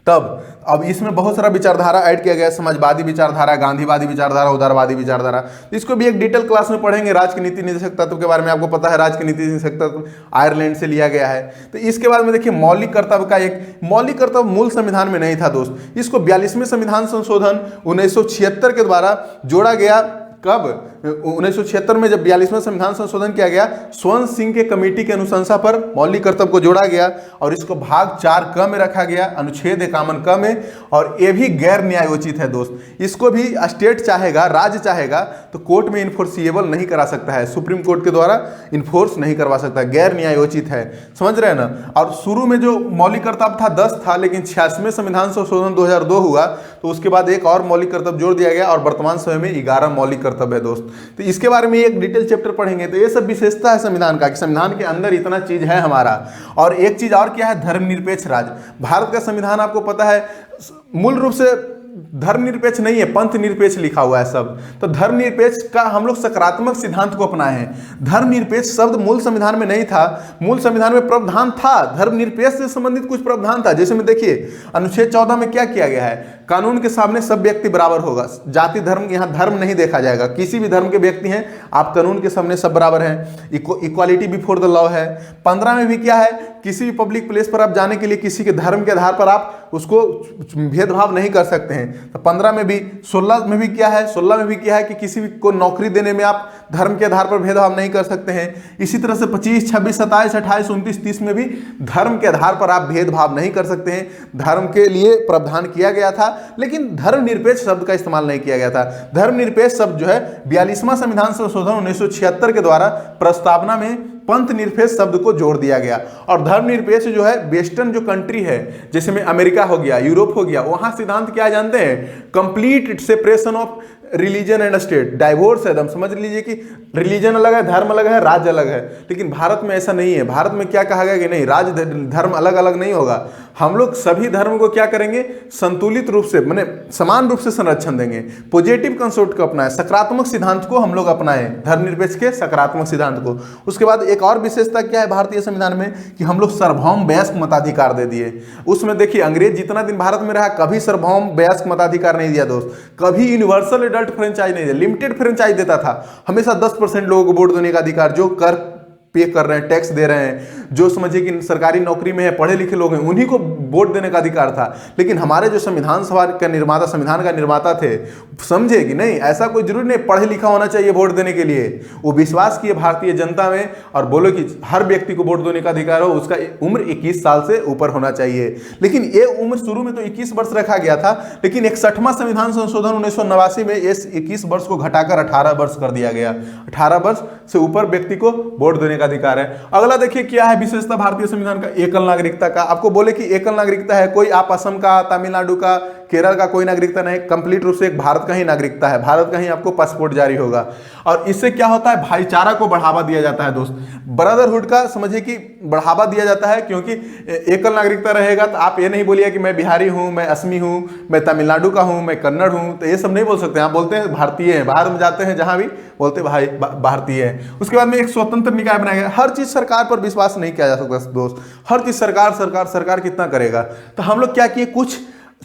तब। अब इसमें बहुत सारा विचारधारा ऐड किया गया, समाजवादी विचारधारा, गांधीवादी विचारधारा, उदारवादी विचारधारा। इसको भी एक डिटेल क्लास में पढ़ेंगे। राज्य के नीति निदेशक तत्व के बारे में आपको पता है, राज्य के नीति निदेशक तत्व आयरलैंड से लिया गया है। तो इसके बाद में देखिए मौलिक कर्तव्य का, एक मौलिक कर्तव्य मूल संविधान में नहीं था दोस्त, इसको 42वें संविधान संशोधन 1976 के द्वारा जोड़ा गया कब 1976 में जब 42वां संविधान संशोधन किया गया, स्वर्ण सिंह के कमेटी की अनुशंसा पर मौलिक कर्तव्य को जोड़ा गया और इसको भाग 4 क में रखा गया, अनुच्छेद 51 क में। और ये भी गैर न्यायोचित है दोस्त, इसको भी स्टेट चाहेगा, राज्य चाहेगा तो कोर्ट में इन्फोर्सिएबल नहीं करा सकता है, सुप्रीम कोर्ट के द्वारा इन्फोर्स नहीं करवा सकता, गैर न्यायोचित है, समझ रहे हैं ना। और शुरू में जो मौलिक कर्तव्य था 10 था, लेकिन 86वें संविधान संशोधन 2002 हुआ तो उसके बाद एक और मौलिक कर्तव्य जोड़ दिया गया और वर्तमान समय में 11 मौलिक कर्तव्य है दोस्त। तो इसके बारे में एक डिटेल चैप्टर पढ़ेंगे। तो ये सब विशेषता है संविधान का कि संविधान के अंदर इतना चीज है हमारा। और एक चीज और क्या है, धर्मनिरपेक्ष राज्य। भारत का संविधान आपको पता है मूल रूप से धर्मनिरपेक्ष नहीं है, पंथ निरपेक्ष लिखा हुआ है सब। तो धर्मनिरपेक्ष का हम लोग सकारात्मक सिद्धांत को अपनाए हैं। धर्मनिरपेक्ष शब्द मूल संविधान में नहीं था, मूल संविधान में प्रावधान था, धर्मनिरपेक्ष से संबंधित कुछ प्रावधान था। जैसे में देखिए अनुच्छेद 14 में क्या किया गया है, कानून के सामने सब व्यक्ति बराबर होगा, जाति धर्म, यहाँ धर्म नहीं देखा जाएगा, किसी भी धर्म के व्यक्ति हैं आप कानून के सामने सब बराबर हैं, इक्वालिटी बिफोर द लॉ है। 15 में भी क्या है, किसी भी पब्लिक प्लेस पर आप जाने के लिए किसी के धर्म के आधार पर आप उसको भेदभाव नहीं कर सकते हैं। तो 15 में भी, 16 में भी क्या है, 16 में भी क्या है कि किसी को नौकरी देने में आप धर्म के आधार पर भेदभाव नहीं कर सकते हैं। इसी तरह से 25, 26, 27, 28, 29, 30 में भी धर्म के आधार पर आप भेदभाव नहीं कर सकते हैं। धर्म के लिए प्रावधान किया गया था, लेकिन धर्मनिरपेक्ष शब्द का इस्तेमाल नहीं किया गया था। धर्मनिरपेक्ष शब्द जो है 42वां संविधान संशोधन 1976 के द्वारा प्रस्तावना में पंथ निरपेक्ष शब्द को जोड़ दिया गया। और धर्मनिरपेक्ष जो है वेस्टर्न जो कंट्री है, जैसे में अमेरिका हो गया, यूरोप हो गया, वहां सिद्धांत क्या जानते हैं, complete separation of religion and state, divorce है एकदम। समझ लीजिए कि रिलीजन अलग है, धर्म अलग है, राज्य अलग है। लेकिन भारत में ऐसा नहीं है। भारत में क्या कहा गया कि नहीं, राज्य धर्म अलग अलग नहीं होगा, हम लोग सभी धर्म को क्या करेंगे, संतुलित रूप से माने समान रूप से संरक्षण देंगे। पॉजिटिव कंसेप्ट को अपनाएं, सकारात्मक सिद्धांत को हम लोग अपनाएं, धर्मनिरपेक्ष के सकारात्मक सिद्धांत को। उसके बाद एक और विशेषता क्या है भारतीय संविधान में कि हम लोग सार्वभौम वयस्क मताधिकार दे दिए। उसमें देखिए अंग्रेज जितना दिन भारत में रहा कभी सार्वभौम वयस्क मताधिकार नहीं दिया दोस्त, कभी यूनिवर्सल एडल्ट फ्रेंचाइज नहीं दिया, लिमिटेड फ्रेंचाइज देता था। हमेशा 10% लोगों को वोट देने का अधिकार, जो कर पे कर रहे हैं, टैक्स दे रहे हैं, जो समझिए कि सरकारी नौकरी में है, पढ़े लिखे लोग हैं, उन्हीं को वोट देने का अधिकार था। लेकिन हमारे जो संविधान सभा का निर्माता, संविधान का निर्माता थे, समझे कि नहीं ऐसा कोई जरूरी नहीं पढ़े लिखा होना चाहिए वोट देने के लिए। वो विश्वास किए भारतीय जनता में और बोलो कि हर व्यक्ति को वोट देने का अधिकार हो, उसका उम्र 21 साल से ऊपर होना चाहिए। लेकिन ये उम्र शुरू में तो 21 वर्ष रखा गया था, लेकिन 61वां संविधान संशोधन 1989 में इस 21 वर्ष को घटाकर 18 वर्ष कर दिया गया। 18 वर्ष से ऊपर व्यक्ति को वोट देने का अधिकार है। अगला देखिए क्या है विशेषता भारतीय संविधान का, एकल नागरिकता का। आपको बोले कि एकल नागरिकता है, कोई आप असम का, तमिलनाडु का, केरल का कोई नागरिकता नहीं, कंप्लीट रूप से एक भारत का ही नागरिकता है, भारत का ही आपको पासपोर्ट जारी होगा। और इससे क्या होता है, भाईचारा को बढ़ावा दिया जाता है दोस्त, ब्रदरहुड का समझिए कि बढ़ावा दिया जाता है। क्योंकि एकल नागरिकता रहेगा तो आप ये नहीं बोलिए कि मैं बिहारी हूं, मैं असमी हूं, मैं तमिलनाडु का हूं, मैं कन्नड़ हूं, तो ये सब नहीं बोल सकते। आप बोलते हैं भारतीय हैं, बाहर में जाते हैं जहां भी बोलते भाई भारतीय है। उसके बाद में एक स्वतंत्र निकाय बनाया गया। हर चीज सरकार पर विश्वास नहीं किया जा सकता दोस्त, हर चीज सरकार सरकार सरकार कितना करेगा। तो हम लोग क्या किए, कुछ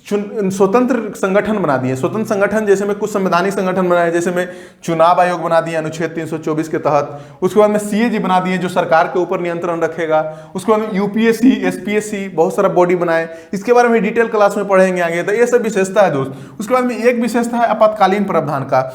स्वतंत्र संगठन बना दिए। स्वतंत्र संगठन जैसे में कुछ संवैधानिक संगठन बनाए, जैसे में चुनाव आयोग बना दिए अनुच्छेद 324 के तहत। उसके बाद में सीएजी बना दिए जो सरकार के ऊपर नियंत्रण रखेगा। उसके बाद में यूपीएससी, एसपीएससी, बहुत सारा बॉडी बनाए। इसके बारे में डिटेल क्लास में पढ़ेंगे आगे। तो ये सब विशेषता है दोस्त। उसके बाद में एक विशेषता है आपातकालीन प्रावधान का।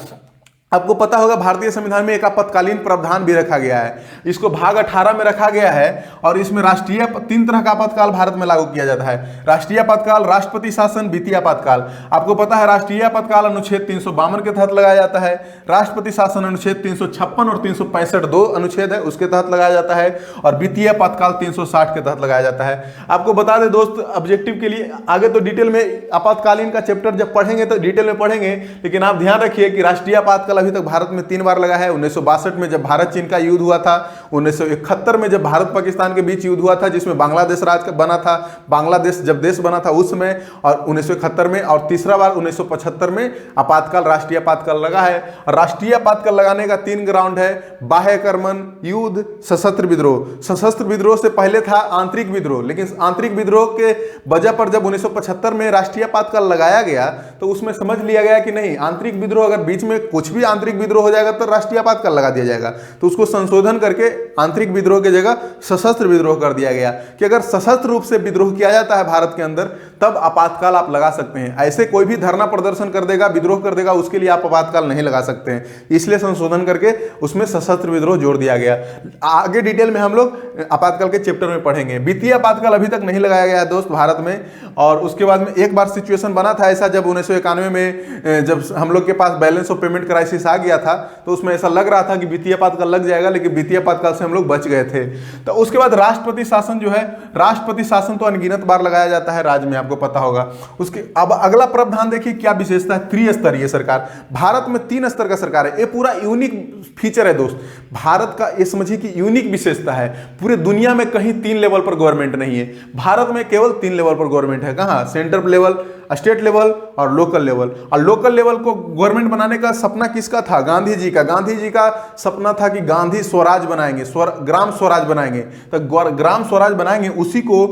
आपको पता होगा भारतीय संविधान में एक आपातकालीन प्रावधान भी रखा गया है, इसको भाग 18 में रखा गया है। और इसमें राष्ट्रीय 3 तरह का आपातकाल भारत में लागू किया जाता है, राष्ट्रीय आपातकाल, राष्ट्रपति शासन, वित्तीय आपातकाल। आपको पता है राष्ट्रीय आपातकाल अनुच्छेद 352 के तहत लगाया जाता है, राष्ट्रपति शासन अनुच्छेद 356 और 365 2 अनुच्छेद है उसके तहत लगाया जाता है, और वित्तीय आपातकाल 360 के तहत लगाया जाता है। आपको बता दें दोस्त ऑब्जेक्टिव के लिए आगे तो डिटेल में आपातकालीन का चैप्टर जब पढ़ेंगे तो डिटेल में पढ़ेंगे, लेकिन आप ध्यान रखिए कि राष्ट्रीय आपातकाल अभी तक भारत में 3 बार लगा है। 1962 में जब भारत चीन का युद्ध हुआ था, 1971 में जब भारत पाकिस्तान के बीच युद्ध हुआ था जिसमें बांग्लादेश राज्य बना था, बांग्लादेश जब देश बना था उस समय, और 1971 में, और तीसरा बार 1975 में आपातकाल, राष्ट्रीय आपातकाल लगा है। और राष्ट्रीय आपातकाल लगाने का 3 ग्राउंड है, बाह्य आक्रमण, युद्ध, सशस्त्र विद्रोह। सशस्त्र विद्रोह से पहले था आंतरिक विद्रोह, लेकिन आंतरिक विद्रोह के वजह पर जब 1975 में राष्ट्रीय आपातकाल लगाया गया तो उसमें समझ लिया गया कि नहीं, आंतरिक विद्रोह अगर बीच में कुछ भी आंतरिक विद्रोह हो जाएगा तो राष्ट्रीय आपातकाल लगा दिया जाएगा। तो उसको संशोधन करके आंतरिक विद्रोह की जगह सशस्त्र विद्रोह कर दिया गया कि अगर सशस्त्र रूप से विद्रोह किया जाता है भारत के अंदर तब आपातकाल आप लगा सकते हैं। ऐसे कोई भी धरना प्रदर्शन कर देगा, विद्रोह कर देगा, उसके लिए आप आपातकाल नहीं लगा सकते हैं। इसलिए संशोधन करके उसमें सशस्त्र विद्रोह जोड़ दिया गया। आगे डिटेल में हम लोग आपातकाल के चैप्टर में पढ़ेंगे। वित्तीय आपातकाल अभी तक नहीं लगाया गया है दोस्त भारत में। और उसके बाद में एक बार सिचुएशन बना था ऐसा, जब 1991 में जब हम लोग के पास बैलेंस ऑफ पेमेंट क्राइसिस आ गया था, तो उसमें ऐसा लग रहा था कि वित्तीय आपातकाल लग जाएगा, लेकिन वित्तीय आपातकाल से हम लोग बच गए थे। तो उसके बाद राष्ट्रपति शासन जो है, राष्ट्रपति शासन तो अनगिनत बार लगाया जाता है राज्य में, आपको पता होगा। उसके अब अगला प्रावधान देखिए क्या विशेषता है, त्रिस्तरीय सरकार। भारत में 3 स्तर का सरकार है। ये पूरा यूनिक फीचर है दोस्त भारत का, ये समझिए कि यूनिक विशेषता है। पूरे दुनिया में कहीं 3 लेवल पर गवर्नमेंट नहीं है, भारत में केवल 3 लेवल पर गवर्नमेंट है। कहाँ? सेंट्रल लेवल, स्टेट लेवल और लोकल लेवल। और लोकल लेवल को गवर्नमेंट बनाने का सपना किसका था? गांधी जी का। गांधी जी का सपना था कि गांधी स्वराज बनाएंगे, ग्राम स्वराज बनाएंगे। तो ग्राम स्वराज बनाएंगे, उसी को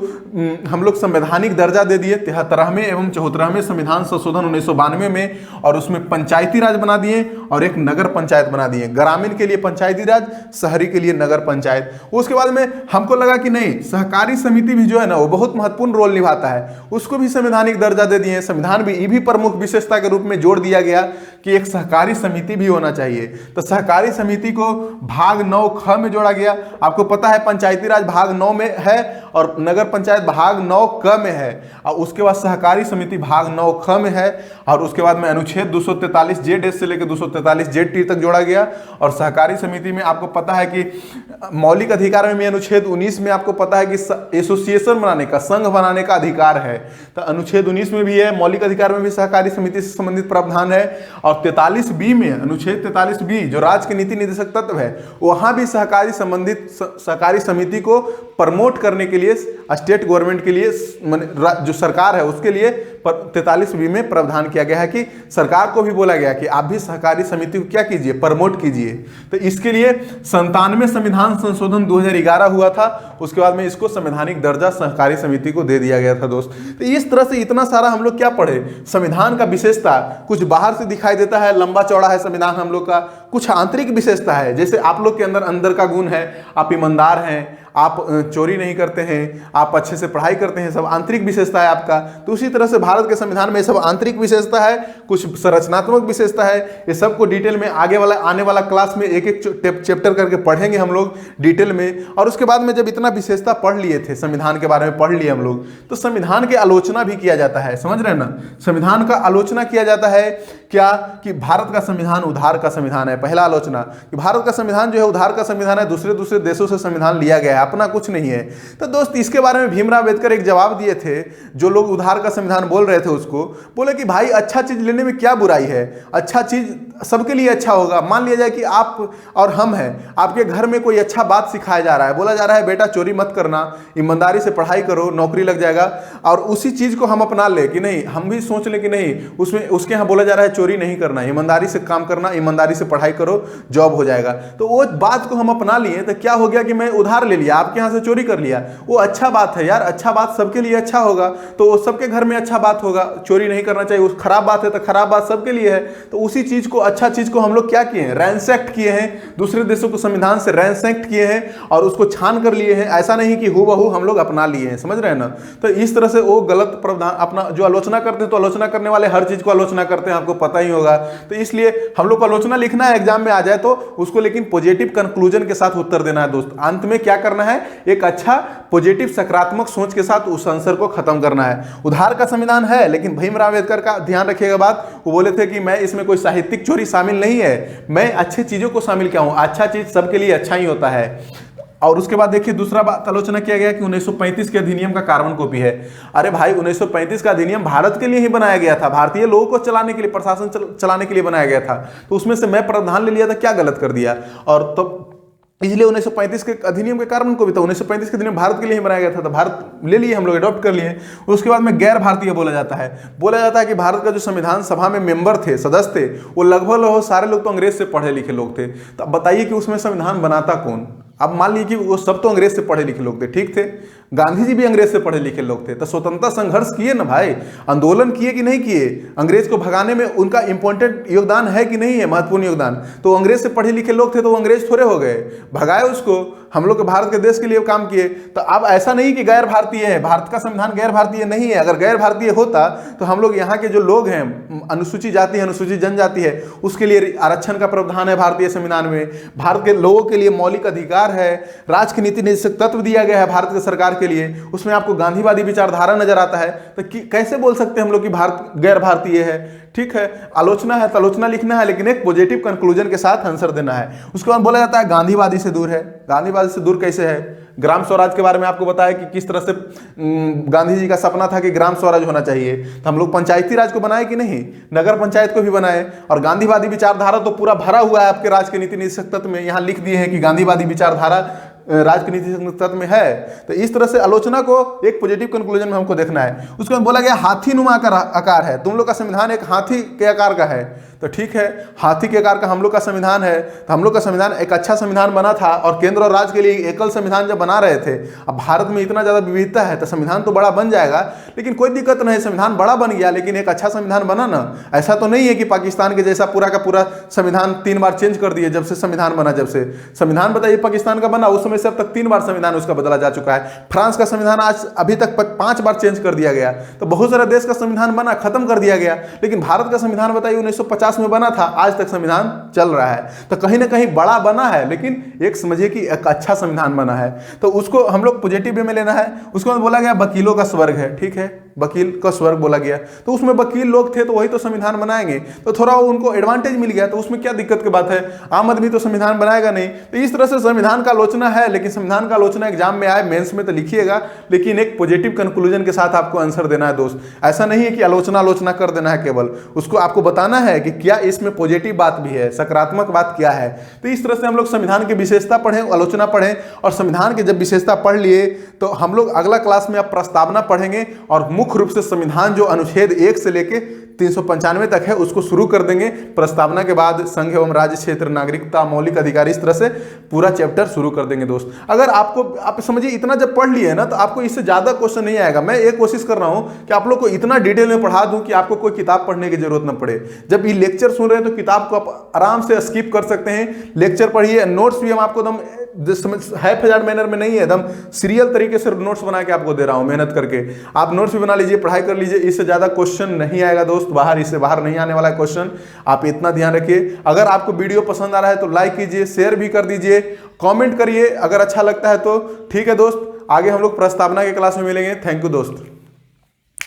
हम लोग संवैधानिक दर्जा दे दिए 73वें एवं 74वें संविधान संशोधन 1992 में। और उसमें पंचायती राज बना दिए और एक नगर पंचायत बना दिए। ग्रामीण के लिए पंचायती राज, शहरी के लिए नगर पंचायत। उसके बाद में हमको लगा कि नहीं, सहकारी समिति भी जो है ना, वो बहुत महत्वपूर्ण रोल निभाता है, उसको भी संवैधानिक दर्जा दे दिए। संविधान भी ये भी प्रमुख विशेषता के रूप में जोड़ दिया गया कि एक सहकारी समिति भी होना चाहिए। तो सहकारी समिति को भाग 9 ख में जोड़ा गया। आपको पता है पंचायती राज भाग 9 में है और नगर पंचायत भाग 9 क में है। और उसके बाद सहकारी समिति भाग 9 ख में है। और उसके बाद में अनुच्छेद 243 जेड से लेकर 243 जेड टी तक जोड़ा गया। और सहकारी समिति में आपको पता है कि मौलिक अधिकार में भी अनुच्छेद 19 में आपको पता है कि एसोसिएशन बनाने का, संघ बनाने का अधिकार है। तो अनुच्छेद 19 में भी है, मौलिक अधिकार में भी सहकारी समिति से संबंधित प्रावधान है। और 43B में, अनुच्छेद 43B जो राज्य के नीति निर्देशक तत्व है, वहां भी सहकारी संबंधित सहकारी समिति को प्रमोट करने के लिए स्टेट गवर्नमेंट के लिए, जो सरकार है उसके लिए 43B में प्रावधान किया गया है कि सरकार को भी बोला गया कि आप भी सहकारी समिति को क्या कीजिए, प्रमोट कीजिए। तो इसके लिए 97वें संविधान संशोधन 2011 हुआ था। उसके बाद में इसको संवैधानिक दर्जा सहकारी समिति को दे दिया गया था दोस्त। तो इस तरह से इतना सारा हम लोग क्या पढ़े, संविधान का विशेषता कुछ बाहर से दिखाई देता है, लंबा चौड़ा है संविधान हम लोग का। कुछ आंतरिक विशेषता है, जैसे आप लोग के अंदर का गुण है, आप ईमानदार हैं, आप चोरी नहीं करते हैं, आप अच्छे से पढ़ाई करते हैं, सब आंतरिक विशेषता है आपका। तो उसी तरह से भारत के संविधान में सब आंतरिक विशेषता है, कुछ संरचनात्मक विशेषता है। ये सबको डिटेल में आने वाला क्लास में एक एक चैप्टर करके पढ़ेंगे हम लोग डिटेल में। और उसके बाद में जब इतना विशेषता पढ़ लिए थे, संविधान के बारे में पढ़ लिए हम लोग, तो संविधान की आलोचना भी किया जाता है, समझ रहे हैं ना। संविधान का आलोचना किया जाता है क्या, कि भारत का संविधान उधार का संविधान है। पहला आलोचना कि भारत का संविधान जो है उधार का संविधान है, दूसरे देशों से संविधान लिया गया है, अपना कुछ नहीं है। तो दोस्त इसके बारे में भीमराव अंबेडकर एक जवाब दिए थे, जो लोग उधार का संविधान बोल रहे थे उसको, बोले कि भाई अच्छा चीज लेने में क्या बुराई है, अच्छा चीज सबके लिए अच्छा होगा। मान लिया जाए कि आप और हम हैं, आपके घर में कोई अच्छा बात सिखाया जा रहा है, बोला जा रहा है बेटा चोरी मत करना, ईमानदारी से पढ़ाई करो, नौकरी लग जाएगा। और उसी चीज को हम अपना ले कि नहीं, हम भी सोच ले कि नहीं, उसमें उसके यहाँ बोला जा रहा है चोरी नहीं करना, ईमानदारी से काम करना, ईमानदारी से पढ़ाई करो, जॉब हो जाएगा। तो वो बात को हम अपना लिए, तो क्या हो गया कि मैं उधार ले लिया, आपके यहाँ से चोरी कर लिया। वो अच्छा बात है यार, अच्छा बात सबके लिए अच्छा होगा, तो सबके घर में अच्छा बात होगा, चोरी नहीं करना चाहिए। उस खराब बात है तो खराब बात सबके लिए है। तो उसी चीज को, अच्छा चीज को हम लोग क्या किए हैं, रैंसैक्ट किए हैं, दूसरे देशों को संविधान से रैंसैक्ट किए हैं और उसको छान कर लिए हैं। ऐसा नहीं कि हूबहू हम लोग अपना लिए हैं, समझ रहे हैं ना। तो इस तरह से वो गलत प्रावधान अपना जो आलोचना करते हैं, तो आलोचना करने वाले हर चीज को आलोचना करते हैं, आपको पता ही होगा। तो इसलिए हम लोग को आलोचना लिखना है, एग्जाम में आ जाए तो उसको लेकिन पॉजिटिव कंक्लूजन के साथ उत्तर देना है दोस्त। अंत में क्या करना है, एक अच्छा पॉजिटिव सकारात्मक सोच के साथ उस आंसर को खत्म करना है। उधार का संविधान है, लेकिन भीमराव अंबेडकर का ध्यान रखिएगा बात, वो बोले थे कि मैं इसमें कोई साहित्यिक चोरी शामिल नहीं है, मैं अच्छी चीजों को शामिल किया हूं, अच्छा चीज सबके लिए अच्छा ही होता है। और उसके बाद देखिए दूसरा बात आलोचना किया गया कि 1935 के अधिनियम का कार्बन कॉपी है। अरे भाई 1935 का अधिनियम भारत के लिए ही बनाया गया था, भारतीय लोगों को चलाने के लिए, प्रशासन चलाने के लिए बनाया गया था। तो उसमें से मैं प्रावधान ले लिया था, क्या गलत कर दिया। और तो इसलिए 1935 के अधिनियम के कार्बन कॉपी था, 1935 के अधिनियम भारत के लिए ही बनाया गया था, तो भारत ले लिए हम लोग, अडॉप्ट कर लिए। उसके बाद में गैर भारतीय बोला जाता है कि भारत का जो संविधान सभा में मेंबर थे, सदस्य थे, वो लगभग सारे लोग तो अंग्रेज से पढ़े लिखे लोग थे। तो अब बताइए कि उसमें संविधान बनाता कौन। अब मान लीजिए कि वो सब तो अंग्रेज से पढ़े लिखे लोग थे, ठीक थे, गांधी जी भी अंग्रेज से पढ़े लिखे लोग थे, तो स्वतंत्रता संघर्ष किए ना भाई, आंदोलन किए कि नहीं किए, अंग्रेज को भगाने में उनका इंपॉर्टेंट योगदान है कि नहीं है, महत्वपूर्ण योगदान। तो अंग्रेज से पढ़े लिखे लोग थे, तो वो अंग्रेज थोड़े हो गए, भगाए उसको, हम लोग के भारत के देश के लिए काम किए। तो अब ऐसा नहीं कि गैर भारतीय है, भारत का संविधान गैर भारतीय नहीं है। अगर गैर भारतीय होता तो हम लोग यहाँ के जो लोग हैं, अनुसूचित जाति है, अनुसूचित जनजाति है, उसके लिए आरक्षण का प्रावधान है भारतीय संविधान में। भारत के लोगों के लिए मौलिक अधिकार है, राष्ट्र की नीति निर्देशक तत्व दिया गया है भारत की सरकार के लिए, उसमें आपको गांधीवादी विचारधारा नजर आता है। तो कैसे बोल सकते हैं हम लोग कि भारत गैर भारतीय है? ठीक है, आलोचना है तो आलोचना लिखना है, लेकिन एक पॉजिटिव कंक्लूजन के साथ आंसर देना है। उसके बाद बोला जाता है गांधीवादी से दूर है। गांधीवादी से दूर कैसे है? ग्राम स्वराज के बारे में आपको बताया कि किस तरह से गांधी जी का सपना था कि ग्राम स्वराज होना चाहिए। तो हम लोग पंचायती राज को बनाए कि नहीं, नगर पंचायत को भी बनाए। और गांधीवादी विचारधारा तो पूरा भरा हुआ है आपके राज के नीति निर्देशक तत्व में, यहाँ लिख दिए हैं कि गांधीवादी विचारधारा राज के नीति तत्व में है। तो इस तरह से आलोचना को एक पॉजिटिव कंक्लूजन में हमको देखना है। उसके बाद बोला गया हाथी नुमा आकार है, तुम लोग का संविधान एक हाथी के आकार का है। तो ठीक है, हाथी के आकार का हम लोग का संविधान है। तो हम लोग का संविधान एक अच्छा संविधान बना था, और केंद्र और राज्य के लिए एकल संविधान जब बना रहे थे। अब भारत में इतना ज़्यादा विविधता है तो संविधान तो बड़ा बन जाएगा, लेकिन कोई दिक्कत नहीं, संविधान बड़ा बन गया लेकिन एक अच्छा संविधान बना ना। ऐसा तो नहीं है कि पाकिस्तान के जैसा पूरा का पूरा संविधान 3 बार चेंज कर दिए जब से संविधान बना। जब से संविधान बताइए पाकिस्तान का बना उस समय से अब तक 3 बार संविधान उसका बदला जा चुका है। फ्रांस का संविधान आज अभी तक 5 बार चेंज कर दिया गया। तो बहुत सारे देश का संविधान बना, खत्म कर दिया गया, लेकिन भारत का संविधान बताइए 1950 में बना था, आज तक संविधान चल रहा है। तो कहीं ना कहीं बड़ा बना है, लेकिन एक समझिए कि एक अच्छा संविधान बना है, तो उसको हम लोग पॉजिटिव वे में लेना है। उसके बाद बोला गया वकीलों का स्वर्ग है। ठीक है, वकील का स्वर्ग बोला गया, तो उसमें वकील लोग थे तो वही तो संविधान बनाएंगे, तो थोड़ा उनको एडवांटेज मिल गया, तो उसमें क्या दिक्कत की बात है? आम आदमी तो संविधान बनाएगा नहीं। तो इस तरह से संविधान का आलोचना है, लेकिन संविधान का आलोचना एग्जाम में आए, मेंस में तो लिखिएगा, लेकिन एक पॉजिटिव कंक्लूजन के साथ आपको आंसर देना है दोस्त। ऐसा नहीं है कि आलोचना कर देना है केवल, उसको आपको बताना है कि क्या इसमें पॉजिटिव बात भी है, सकारात्मक बात क्या है। तो इस तरह से हम लोग संविधान की विशेषता पढ़ें, आलोचना पढ़ें, और संविधान की जब विशेषता पढ़ लिए तो हम लोग अगला क्लास में अब प्रस्तावना पढ़ेंगे, और मुख्य रूप से संविधान जो अनुच्छेद 1 से लेके 395 तक है उसको शुरू कर देंगे। प्रस्तावना के बाद संघ एवं राज्य क्षेत्र, नागरिकता, मौलिक अधिकार, इस तरह से पूरा चैप्टर शुरू कर देंगे दोस्त। अगर आप समझिए इतना जब पढ़ लिए ना तो आपको इससे ज्यादा क्वेश्चन नहीं आएगा। मैं एक कोशिश कर रहा हूं कि आप लोग को इतना डिटेल में पढ़ा दूं कि आपको कोई किताब पढ़ने की जरूरत न पड़े। जब ये लेक्चर सुन रहे हैं तो किताब को आप आराम से स्किप कर सकते हैं, लेक्चर पढ़िए। नोट्स भी हम आपको एकदम हाफ हजार मैनर में नहीं है, एकदम सीरियल तरीके से नोट्स बना के आपको दे रहा हूं, मेहनत करके। आप नोट्स भी बना लीजिए, पढ़ाई कर लीजिए, इससे ज्यादा क्वेश्चन नहीं आएगा दोस्त बाहर, इससे बाहर नहीं आने वाला क्वेश्चन। आप इतना ध्यान रखिए। अगर आपको वीडियो पसंद आ रहा है तो लाइक कीजिए, शेयर भी कर दीजिए, कमेंट करिए अगर अच्छा लगता है तो। ठीक है दोस्त, आगे हम लोग प्रस्तावना के क्लास में मिलेंगे। थैंक यू दोस्त।